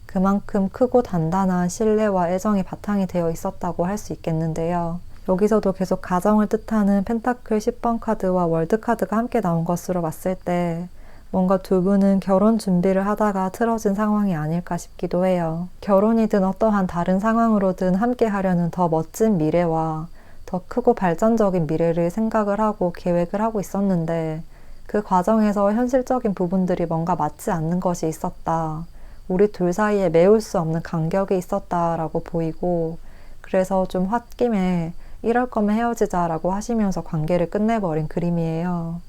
그만큼 크고 단단한 신뢰와 애정이 바탕이 되어 있었다고 할 수 있겠는데요. 여기서도 계속 가정을 뜻하는 펜타클 10번 카드와 월드카드가 함께 나온 것으로 봤을 때 뭔가 두 분은 결혼 준비를 하다가 틀어진 상황이 아닐까 싶기도 해요. 결혼이든 어떠한 다른 상황으로든 함께 하려는 더 멋진 미래와 더 크고 발전적인 미래를 생각을 하고 계획을 하고 있었는데, 그 과정에서 현실적인 부분들이 뭔가 맞지 않는 것이 있었다. 우리 둘 사이에 메울 수 없는 간격이 있었다라고 보이고, 그래서 좀 홧김에 이럴 거면 헤어지자라고 하시면서 관계를 끝내버린 그림이에요.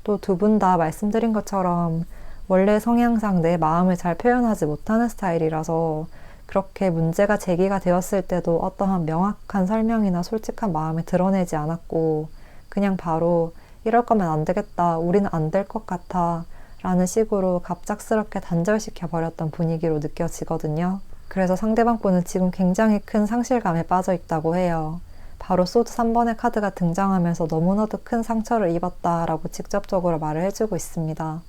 또 두 분 다 말씀드린 것처럼 원래 성향상 내 마음을 잘 표현하지 못하는 스타일이라서 그렇게 문제가 제기가 되었을 때도 어떠한 명확한 설명이나 솔직한 마음을 드러내지 않았고, 그냥 바로 이럴 거면 안 되겠다, 우리는 안 될 것 같아 라는 식으로 갑작스럽게 단절시켜 버렸던 분위기로 느껴지거든요. 그래서 상대방 분은 지금 굉장히 큰 상실감에 빠져 있다고 해요. 바로 소드 3번의 카드가 등장하면서 너무나도 큰 상처를 입었다라고 직접적으로 말을 해주고 있습니다.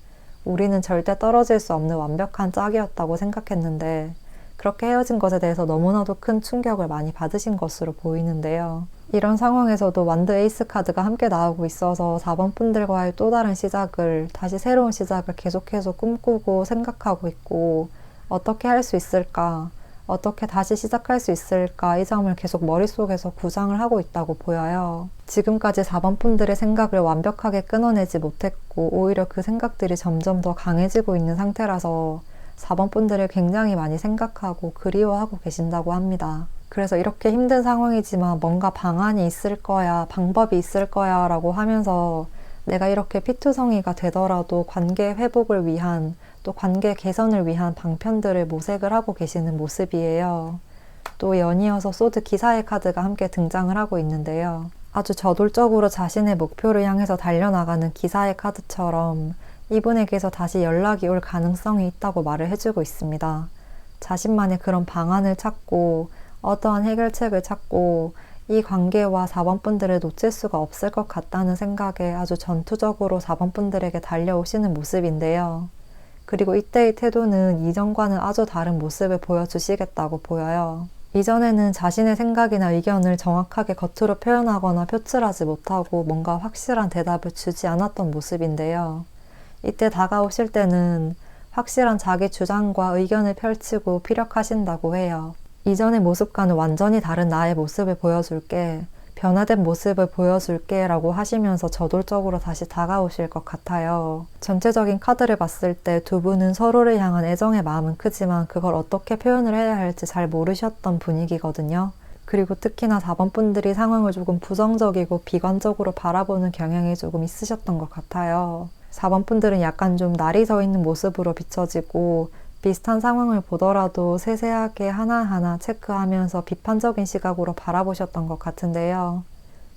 우리는 절대 떨어질 수 없는 완벽한 짝이었다고 생각했는데 그렇게 헤어진 것에 대해서 너무나도 큰 충격을 많이 받으신 것으로 보이는데요. 이런 상황에서도 완드 에이스 카드가 함께 나오고 있어서 4번 분들과의 또 다른 시작을, 다시 새로운 시작을 계속해서 꿈꾸고 생각하고 있고, 어떻게 할 수 있을까? 어떻게 다시 시작할 수 있을까? 이 점을 계속 머릿속에서 구상을 하고 있다고 보여요. 지금까지 4번 분들의 생각을 완벽하게 끊어내지 못했고, 오히려 그 생각들이 점점 더 강해지고 있는 상태라서 4번 분들을 굉장히 많이 생각하고 그리워하고 계신다고 합니다. 그래서 이렇게 힘든 상황이지만 뭔가 방안이 있을 거야, 방법이 있을 거야 라고 하면서 내가 이렇게 피투성이가 되더라도 관계 회복을 위한, 또 관계 개선을 위한 방편들을 모색을 하고 계시는 모습이에요. 또 연이어서 소드 기사의 카드가 함께 등장을 하고 있는데요. 아주 저돌적으로 자신의 목표를 향해서 달려나가는 기사의 카드처럼 이분에게서 다시 연락이 올 가능성이 있다고 말을 해주고 있습니다. 자신만의 그런 방안을 찾고 어떠한 해결책을 찾고 이 관계와 4번 분들을 놓칠 수가 없을 것 같다는 생각에 아주 전투적으로 4번 분들에게 달려오시는 모습인데요. 그리고 이때의 태도는 이전과는 아주 다른 모습을 보여주시겠다고 보여요. 이전에는 자신의 생각이나 의견을 정확하게 겉으로 표현하거나 표출하지 못하고 뭔가 확실한 대답을 주지 않았던 모습인데요. 이때 다가오실 때는 확실한 자기 주장과 의견을 펼치고 피력하신다고 해요. 이전의 모습과는 완전히 다른 나의 모습을 보여줄게, 변화된 모습을 보여줄게 라고 하시면서 저돌적으로 다시 다가오실 것 같아요. 전체적인 카드를 봤을 때 두 분은 서로를 향한 애정의 마음은 크지만 그걸 어떻게 표현을 해야 할지 잘 모르셨던 분위기거든요. 그리고 특히나 4번 분들이 상황을 조금 부정적이고 비관적으로 바라보는 경향이 조금 있으셨던 것 같아요. 4번 분들은 약간 좀 날이 서 있는 모습으로 비춰지고 비슷한 상황을 보더라도 세세하게 하나하나 체크하면서 비판적인 시각으로 바라보셨던 것 같은데요.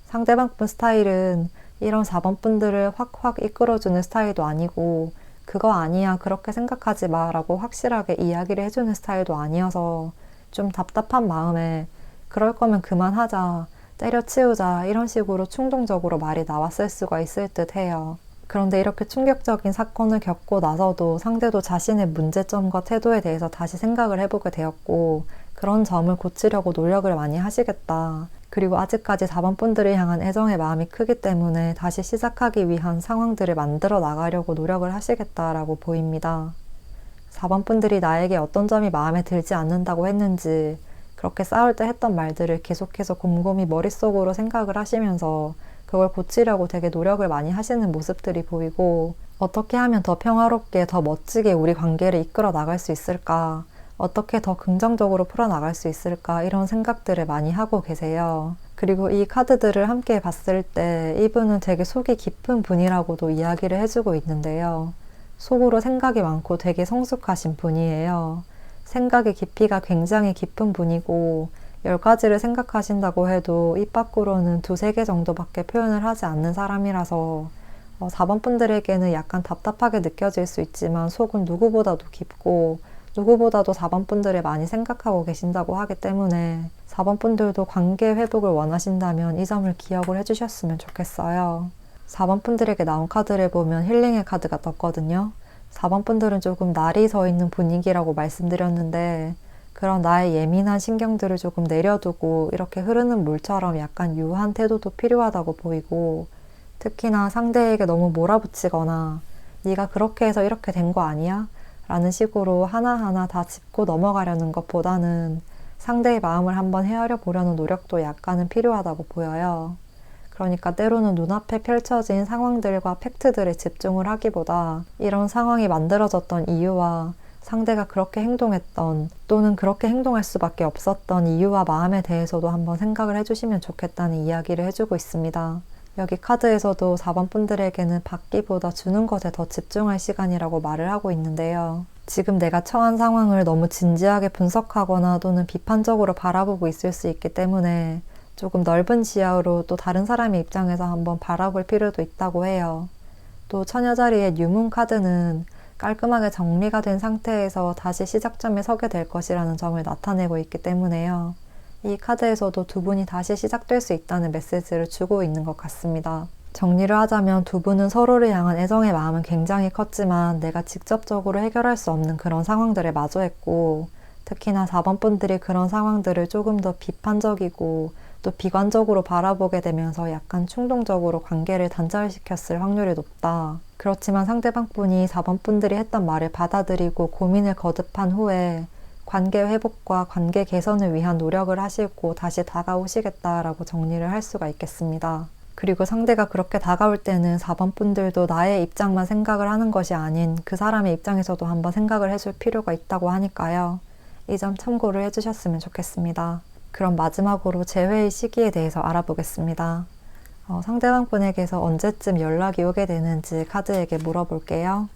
상대방 분 스타일은 이런 4번 분들을 확확 이끌어주는 스타일도 아니고 그거 아니야, 그렇게 생각하지 마 라고 확실하게 이야기를 해주는 스타일도 아니어서 좀 답답한 마음에 그럴 거면 그만하자, 때려치우자 이런 식으로 충동적으로 말이 나왔을 수가 있을 듯 해요. 그런데 이렇게 충격적인 사건을 겪고 나서도 상대도 자신의 문제점과 태도에 대해서 다시 생각을 해보게 되었고 그런 점을 고치려고 노력을 많이 하시겠다. 그리고 아직까지 4번 분들을 향한 애정의 마음이 크기 때문에 다시 시작하기 위한 상황들을 만들어 나가려고 노력을 하시겠다라고 보입니다. 4번 분들이 나에게 어떤 점이 마음에 들지 않는다고 했는지 그렇게 싸울 때 했던 말들을 계속해서 곰곰이 머릿속으로 생각을 하시면서 그걸 고치려고 되게 노력을 많이 하시는 모습들이 보이고 어떻게 하면 더 평화롭게 더 멋지게 우리 관계를 이끌어 나갈 수 있을까? 어떻게 더 긍정적으로 풀어나갈 수 있을까? 이런 생각들을 많이 하고 계세요. 그리고 이 카드들을 함께 봤을 때 이분은 되게 속이 깊은 분이라고도 이야기를 해주고 있는데요. 속으로 생각이 많고 되게 성숙하신 분이에요. 생각의 깊이가 굉장히 깊은 분이고 10가지를 생각하신다고 해도 입 밖으로는 2-3개 정도밖에 표현을 하지 않는 사람이라서 4번 분들에게는 약간 답답하게 느껴질 수 있지만 속은 누구보다도 깊고 누구보다도 4번 분들을 많이 생각하고 계신다고 하기 때문에 4번 분들도 관계 회복을 원하신다면 이 점을 기억을 해주셨으면 좋겠어요. 4번 분들에게 나온 카드를 보면 힐링의 카드가 떴거든요. 4번 분들은 조금 날이 서 있는 분위기라고 말씀드렸는데 그런 나의 예민한 신경들을 조금 내려두고 이렇게 흐르는 물처럼 약간 유한 태도도 필요하다고 보이고 특히나 상대에게 너무 몰아붙이거나 네가 그렇게 해서 이렇게 된 거 아니야? 라는 식으로 하나하나 다 짚고 넘어가려는 것보다는 상대의 마음을 한번 헤아려 보려는 노력도 약간은 필요하다고 보여요. 그러니까 때로는 눈앞에 펼쳐진 상황들과 팩트들에 집중을 하기보다 이런 상황이 만들어졌던 이유와 상대가 그렇게 행동했던 또는 그렇게 행동할 수밖에 없었던 이유와 마음에 대해서도 한번 생각을 해주시면 좋겠다는 이야기를 해주고 있습니다. 여기 카드에서도 4번 분들에게는 받기보다 주는 것에 더 집중할 시간이라고 말을 하고 있는데요. 지금 내가 처한 상황을 너무 진지하게 분석하거나 또는 비판적으로 바라보고 있을 수 있기 때문에 조금 넓은 시야로 또 다른 사람의 입장에서 한번 바라볼 필요도 있다고 해요. 또 처녀자리의 뉴문 카드는 깔끔하게 정리가 된 상태에서 다시 시작점에 서게 될 것이라는 점을 나타내고 있기 때문에요. 이 카드에서도 두 분이 다시 시작될 수 있다는 메시지를 주고 있는 것 같습니다. 정리를 하자면 두 분은 서로를 향한 애정의 마음은 굉장히 컸지만 내가 직접적으로 해결할 수 없는 그런 상황들을 마주했고 특히나 4번 분들이 그런 상황들을 조금 더 비판적이고 또 비관적으로 바라보게 되면서 약간 충동적으로 관계를 단절시켰을 확률이 높다. 그렇지만 상대방 분이 4번 분들이 했던 말을 받아들이고 고민을 거듭한 후에 관계 회복과 관계 개선을 위한 노력을 하시고 다시 다가오시겠다라고 정리를 할 수가 있겠습니다. 그리고 상대가 그렇게 다가올 때는 4번 분들도 나의 입장만 생각을 하는 것이 아닌 그 사람의 입장에서도 한번 생각을 해줄 필요가 있다고 하니까요. 이 점 참고를 해주셨으면 좋겠습니다. 그럼 마지막으로 재회의 시기에 대해서 알아보겠습니다. 상대방 분에게서 언제쯤 연락이 오게 되는지 카드에게 물어볼게요.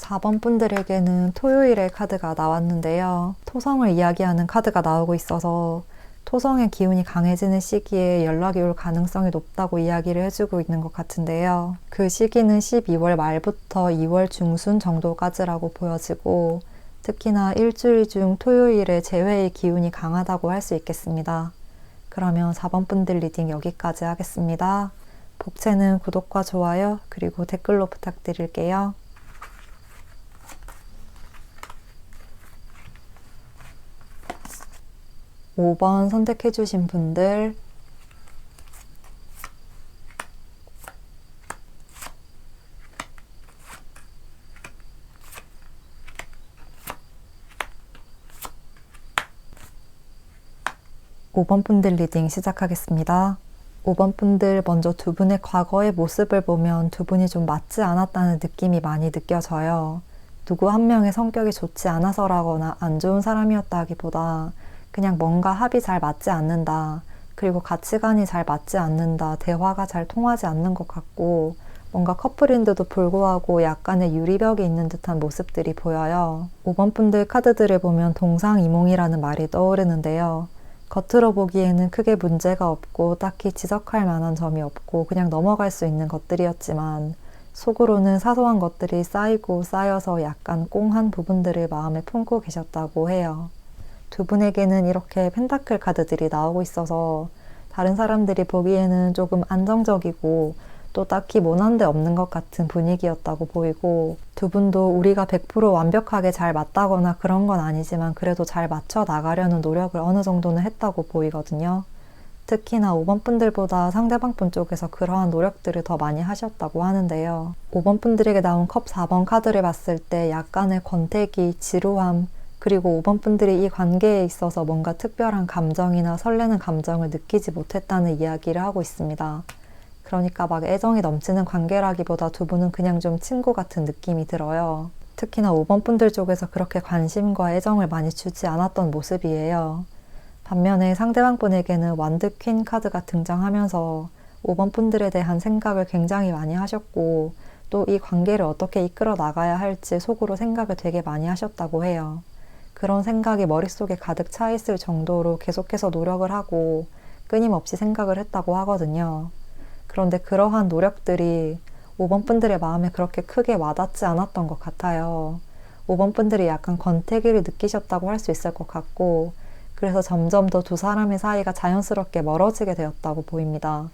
4번 분들에게는 토요일의 카드가 나왔는데요. 토성을 이야기하는 카드가 나오고 있어서 토성의 기운이 강해지는 시기에 연락이 올 가능성이 높다고 이야기를 해주고 있는 것 같은데요. 그 시기는 12월 말부터 2월 중순 정도까지라고 보여지고 특히나 일주일 중 토요일에 재회의 기운이 강하다고 할 수 있겠습니다. 그러면 4번 분들 리딩 여기까지 하겠습니다. 복채는 구독과 좋아요 그리고 댓글로 부탁드릴게요. 5번 선택해주신 분들, 5번 분들 리딩 시작하겠습니다. 5번 분들 먼저 두 분의 과거의 모습을 보면 두 분이 좀 맞지 않았다는 느낌이 많이 느껴져요. 누구 한 명의 성격이 좋지 않아서라거나 안 좋은 사람이었다기보다 그냥 뭔가 합이 잘 맞지 않는다. 그리고 가치관이 잘 맞지 않는다. 대화가 잘 통하지 않는 것 같고 뭔가 커플인데도 불구하고 약간의 유리벽이 있는 듯한 모습들이 보여요. 5번 분들 카드들을 보면 동상이몽이라는 말이 떠오르는데요. 겉으로 보기에는 크게 문제가 없고 딱히 지적할 만한 점이 없고 그냥 넘어갈 수 있는 것들이었지만 속으로는 사소한 것들이 쌓이고 쌓여서 약간 꽁한 부분들을 마음에 품고 계셨다고 해요. 두 분에게는 이렇게 펜타클 카드들이 나오고 있어서 다른 사람들이 보기에는 조금 안정적이고 또 딱히 모난 데 없는 것 같은 분위기였다고 보이고 두 분도 우리가 100% 완벽하게 잘 맞다거나 그런 건 아니지만 그래도 잘 맞춰 나가려는 노력을 어느 정도는 했다고 보이거든요. 특히나 5번 분들보다 상대방 분 쪽에서 그러한 노력들을 더 많이 하셨다고 하는데요. 5번 분들에게 나온 컵 4번 카드를 봤을 때 약간의 권태기, 지루함, 그리고 5번 분들이 이 관계에 있어서 뭔가 특별한 감정이나 설레는 감정을 느끼지 못했다는 이야기를 하고 있습니다. 그러니까 막 애정이 넘치는 관계라기보다 두 분은 그냥 좀 친구 같은 느낌이 들어요. 특히나 5번 분들 쪽에서 그렇게 관심과 애정을 많이 주지 않았던 모습이에요. 반면에 상대방 분에게는 완드 퀸 카드가 등장하면서 5번 분들에 대한 생각을 굉장히 많이 하셨고 또 이 관계를 어떻게 이끌어 나가야 할지 속으로 생각을 되게 많이 하셨다고 해요. 그런 생각이 머릿속에 가득 차 있을 정도로 계속해서 노력을 하고 끊임없이 생각을 했다고 하거든요. 그런데 그러한 노력들이 5번 분들의 마음에 그렇게 크게 와닿지 않았던 것 같아요. 5번 분들이 약간 권태기를 느끼셨다고 할 수 있을 것 같고 그래서 점점 더 두 사람의 사이가 자연스럽게 멀어지게 되었다고 보입니다.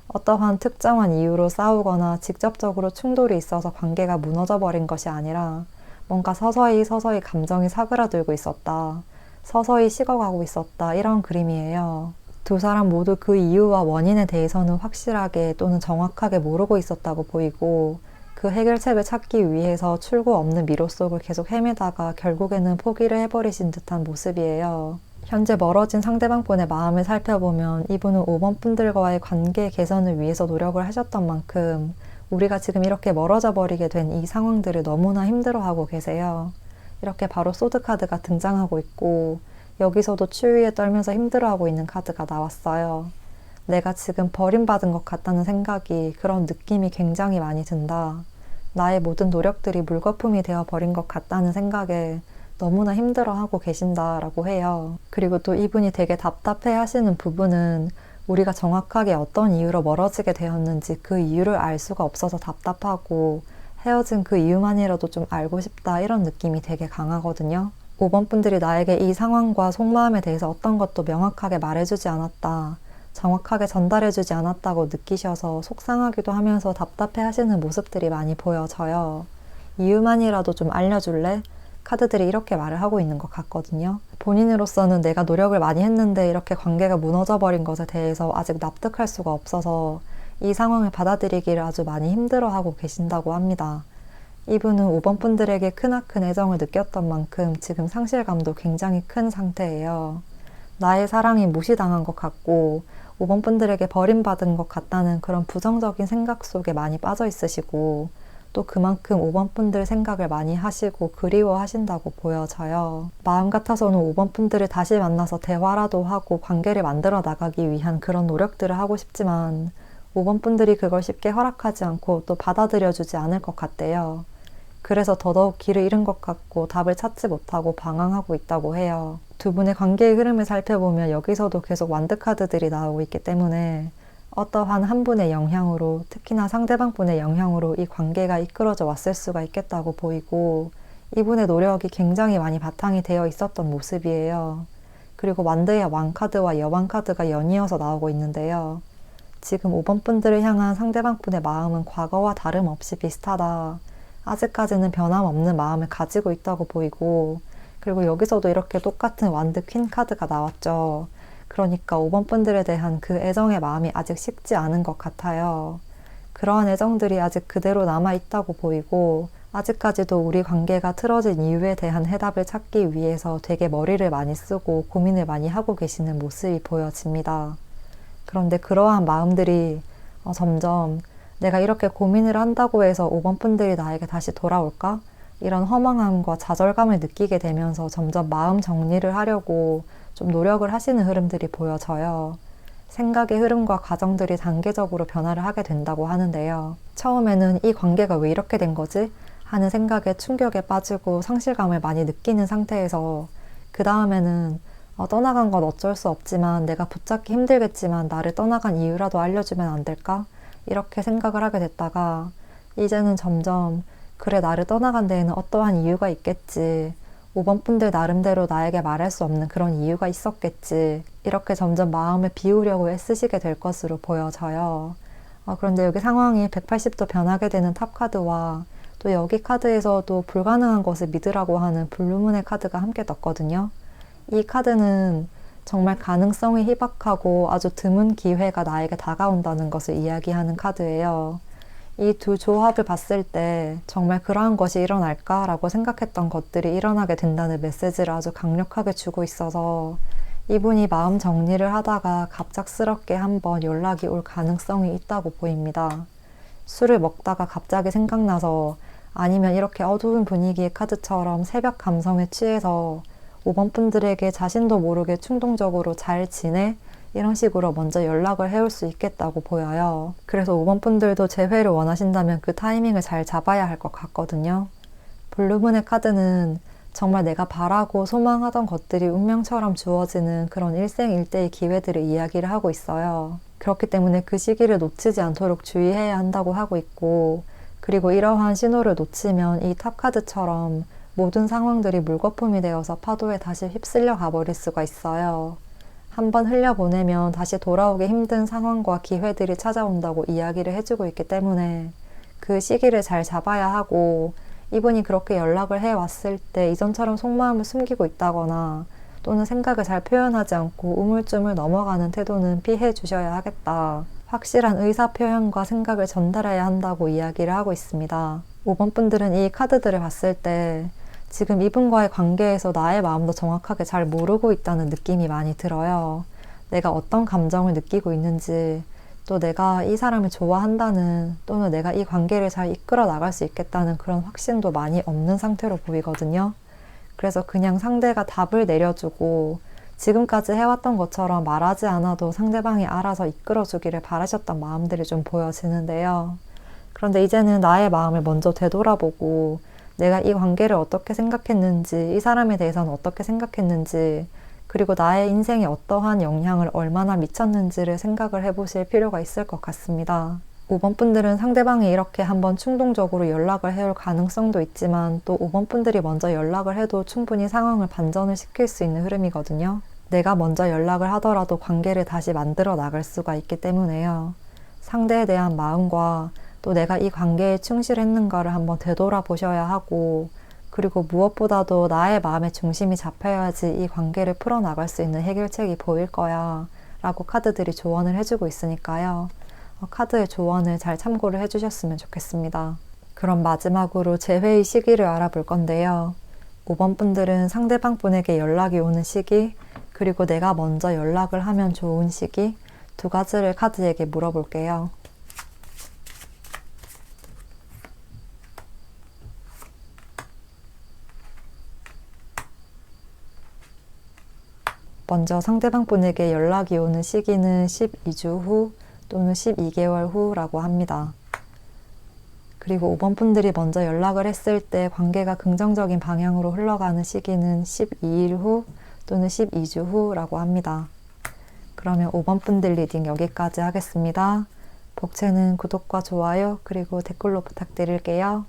어떠한 특정한 이유로 싸우거나 직접적으로 충돌이 있어서 관계가 무너져 버린 것이 아니라 뭔가 서서히 감정이 사그라들고 있었다. 서서히 식어가고 있었다. 이런 그림이에요. 두 사람 모두 그 이유와 원인에 대해서는 확실하게 또는 정확하게 모르고 있었다고 보이고 그 해결책을 찾기 위해서 출구 없는 미로 속을 계속 헤매다가 결국에는 포기를 해버리신 듯한 모습이에요. 현재 멀어진 상대방분의 마음을 살펴보면 이분은 5번 분들과의 관계 개선을 위해서 노력을 하셨던 만큼 우리가 지금 이렇게 멀어져 버리게 된 이 상황들을 너무나 힘들어하고 계세요. 이렇게 바로 소드카드가 등장하고 있고 여기서도 추위에 떨면서 힘들어하고 있는 카드가 나왔어요. 내가 지금 버림받은 것 같다는 생각이, 그런 느낌이 굉장히 많이 든다. 나의 모든 노력들이 물거품이 되어 버린 것 같다는 생각에 너무나 힘들어하고 계신다라고 해요. 그리고 또 이분이 되게 답답해 하시는 부분은 우리가 정확하게 어떤 이유로 멀어지게 되었는지 그 이유를 알 수가 없어서 답답하고 헤어진 그 이유만이라도 좀 알고 싶다, 이런 느낌이 되게 강하거든요. 5번 분들이 나에게 이 상황과 속마음에 대해서 어떤 것도 명확하게 말해주지 않았다, 정확하게 전달해주지 않았다고 느끼셔서 속상하기도 하면서 답답해 하시는 모습들이 많이 보여져요. 이유만이라도 좀 알려줄래? 카드들이 이렇게 말을 하고 있는 것 같거든요. 본인으로서는 내가 노력을 많이 했는데 이렇게 관계가 무너져 버린 것에 대해서 아직 납득할 수가 없어서 이 상황을 받아들이기를 아주 많이 힘들어하고 계신다고 합니다. 이분은 5번 분들에게 크나큰 애정을 느꼈던 만큼 지금 상실감도 굉장히 큰 상태예요. 나의 사랑이 무시당한 것 같고 5번 분들에게 버림받은 것 같다는 그런 부정적인 생각 속에 많이 빠져 있으시고 또 그만큼 5번 분들 생각을 많이 하시고 그리워하신다고 보여져요. 마음 같아서는 5번 분들을 다시 만나서 대화라도 하고 관계를 만들어 나가기 위한 그런 노력들을 하고 싶지만 5번 분들이 그걸 쉽게 허락하지 않고 또 받아들여주지 않을 것 같대요. 그래서 더더욱 길을 잃은 것 같고 답을 찾지 못하고 방황하고 있다고 해요. 두 분의 관계의 흐름을 살펴보면 여기서도 계속 완드카드들이 나오고 있기 때문에 어떠한 한 분의 영향으로, 특히나 상대방 분의 영향으로 이 관계가 이끌어져 왔을 수가 있겠다고 보이고, 이분의 노력이 굉장히 많이 바탕이 되어 있었던 모습이에요. 그리고 완드의 왕카드와 여왕카드가 연이어서 나오고 있는데요. 지금 5번 분들을 향한 상대방 분의 마음은 과거와 다름없이 비슷하다. 아직까지는 변함없는 마음을 가지고 있다고 보이고, 그리고 여기서도 이렇게 똑같은 완드 퀸 카드가 나왔죠. 그러니까 5번 분들에 대한 그 애정의 마음이 아직 식지 않은 것 같아요. 그러한 애정들이 아직 그대로 남아있다고 보이고, 아직까지도 우리 관계가 틀어진 이유에 대한 해답을 찾기 위해서 되게 머리를 많이 쓰고 고민을 많이 하고 계시는 모습이 보여집니다. 그런데 그러한 마음들이 점점 내가 이렇게 고민을 한다고 해서 5번 분들이 나에게 다시 돌아올까? 이런 허망함과 좌절감을 느끼게 되면서 점점 마음 정리를 하려고 좀 노력을 하시는 흐름들이 보여져요. 생각의 흐름과 과정들이 단계적으로 변화를 하게 된다고 하는데요. 처음에는 이 관계가 왜 이렇게 된 거지? 하는 생각에 충격에 빠지고 상실감을 많이 느끼는 상태에서 그 다음에는 떠나간 건 어쩔 수 없지만 내가 붙잡기 힘들겠지만 나를 떠나간 이유라도 알려주면 안 될까? 이렇게 생각을 하게 됐다가 이제는 점점 그래 나를 떠나간 데에는 어떠한 이유가 있겠지. 5번 분들 나름대로 나에게 말할 수 없는 그런 이유가 있었겠지. 이렇게 점점 마음을 비우려고 애쓰시게 될 것으로 보여져요. 그런데 여기 상황이 180도 변하게 되는 탑카드와 또 여기 카드에서도 불가능한 것을 믿으라고 하는 블루문의 카드가 함께 떴거든요. 이 카드는 정말 가능성이 희박하고 아주 드문 기회가 나에게 다가온다는 것을 이야기하는 카드예요. 이 두 조합을 봤을 때 정말 그러한 것이 일어날까라고 생각했던 것들이 일어나게 된다는 메시지를 아주 강력하게 주고 있어서 이분이 마음 정리를 하다가 갑작스럽게 한번 연락이 올 가능성이 있다고 보입니다. 술을 먹다가 갑자기 생각나서 아니면 이렇게 어두운 분위기의 카드처럼 새벽 감성에 취해서 5번 분들에게 자신도 모르게 충동적으로 잘 지내? 이런 식으로 먼저 연락을 해올 수 있겠다고 보여요. 그래서 5번 분들도 재회를 원하신다면 그 타이밍을 잘 잡아야 할 것 같거든요. 블루문의 카드는 정말 내가 바라고 소망하던 것들이 운명처럼 주어지는 그런 일생일대의 기회들을 이야기를 하고 있어요. 그렇기 때문에 그 시기를 놓치지 않도록 주의해야 한다고 하고 있고, 그리고 이러한 신호를 놓치면 이 탑카드처럼 모든 상황들이 물거품이 되어서 파도에 다시 휩쓸려 가버릴 수가 있어요. 한번 흘려보내면 다시 돌아오기 힘든 상황과 기회들이 찾아온다고 이야기를 해주고 있기 때문에 그 시기를 잘 잡아야 하고, 이분이 그렇게 연락을 해왔을 때 이전처럼 속마음을 숨기고 있다거나 또는 생각을 잘 표현하지 않고 우물쭈물 넘어가는 태도는 피해 주셔야 하겠다. 확실한 의사 표현과 생각을 전달해야 한다고 이야기를 하고 있습니다. 5번 분들은 이 카드들을 봤을 때 지금 이분과의 관계에서 나의 마음도 정확하게 잘 모르고 있다는 느낌이 많이 들어요. 내가 어떤 감정을 느끼고 있는지, 또 내가 이 사람을 좋아한다는, 또는 내가 이 관계를 잘 이끌어 나갈 수 있겠다는 그런 확신도 많이 없는 상태로 보이거든요. 그래서 그냥 상대가 답을 내려주고 지금까지 해왔던 것처럼 말하지 않아도 상대방이 알아서 이끌어주기를 바라셨던 마음들이 좀 보여지는데요. 그런데 이제는 나의 마음을 먼저 되돌아보고 내가 이 관계를 어떻게 생각했는지, 이 사람에 대해서는 어떻게 생각했는지, 그리고 나의 인생에 어떠한 영향을 얼마나 미쳤는지를 생각을 해보실 필요가 있을 것 같습니다. 5번 분들은 상대방이 이렇게 한번 충동적으로 연락을 해올 가능성도 있지만 또 5번 분들이 먼저 연락을 해도 충분히 상황을 반전을 시킬 수 있는 흐름이거든요. 내가 먼저 연락을 하더라도 관계를 다시 만들어 나갈 수가 있기 때문에요. 상대에 대한 마음과 또 내가 이 관계에 충실했는가를 한번 되돌아보셔야 하고, 그리고 무엇보다도 나의 마음의 중심이 잡혀야지 이 관계를 풀어나갈 수 있는 해결책이 보일 거야 라고 카드들이 조언을 해주고 있으니까요. 카드의 조언을 잘 참고를 해주셨으면 좋겠습니다. 그럼 마지막으로 재회의 시기를 알아볼 건데요. 5번 분들은 상대방 분에게 연락이 오는 시기, 그리고 내가 먼저 연락을 하면 좋은 시기, 두 가지를 카드에게 물어볼게요. 먼저 상대방 분에게 연락이 오는 시기는 12주 후 또는 12개월 후라고 합니다. 그리고 5번 분들이 먼저 연락을 했을 때 관계가 긍정적인 방향으로 흘러가는 시기는 12일 후 또는 12주 후라고 합니다. 그러면 5번 분들 리딩 여기까지 하겠습니다. 복채는 구독과 좋아요 그리고 댓글로 부탁드릴게요.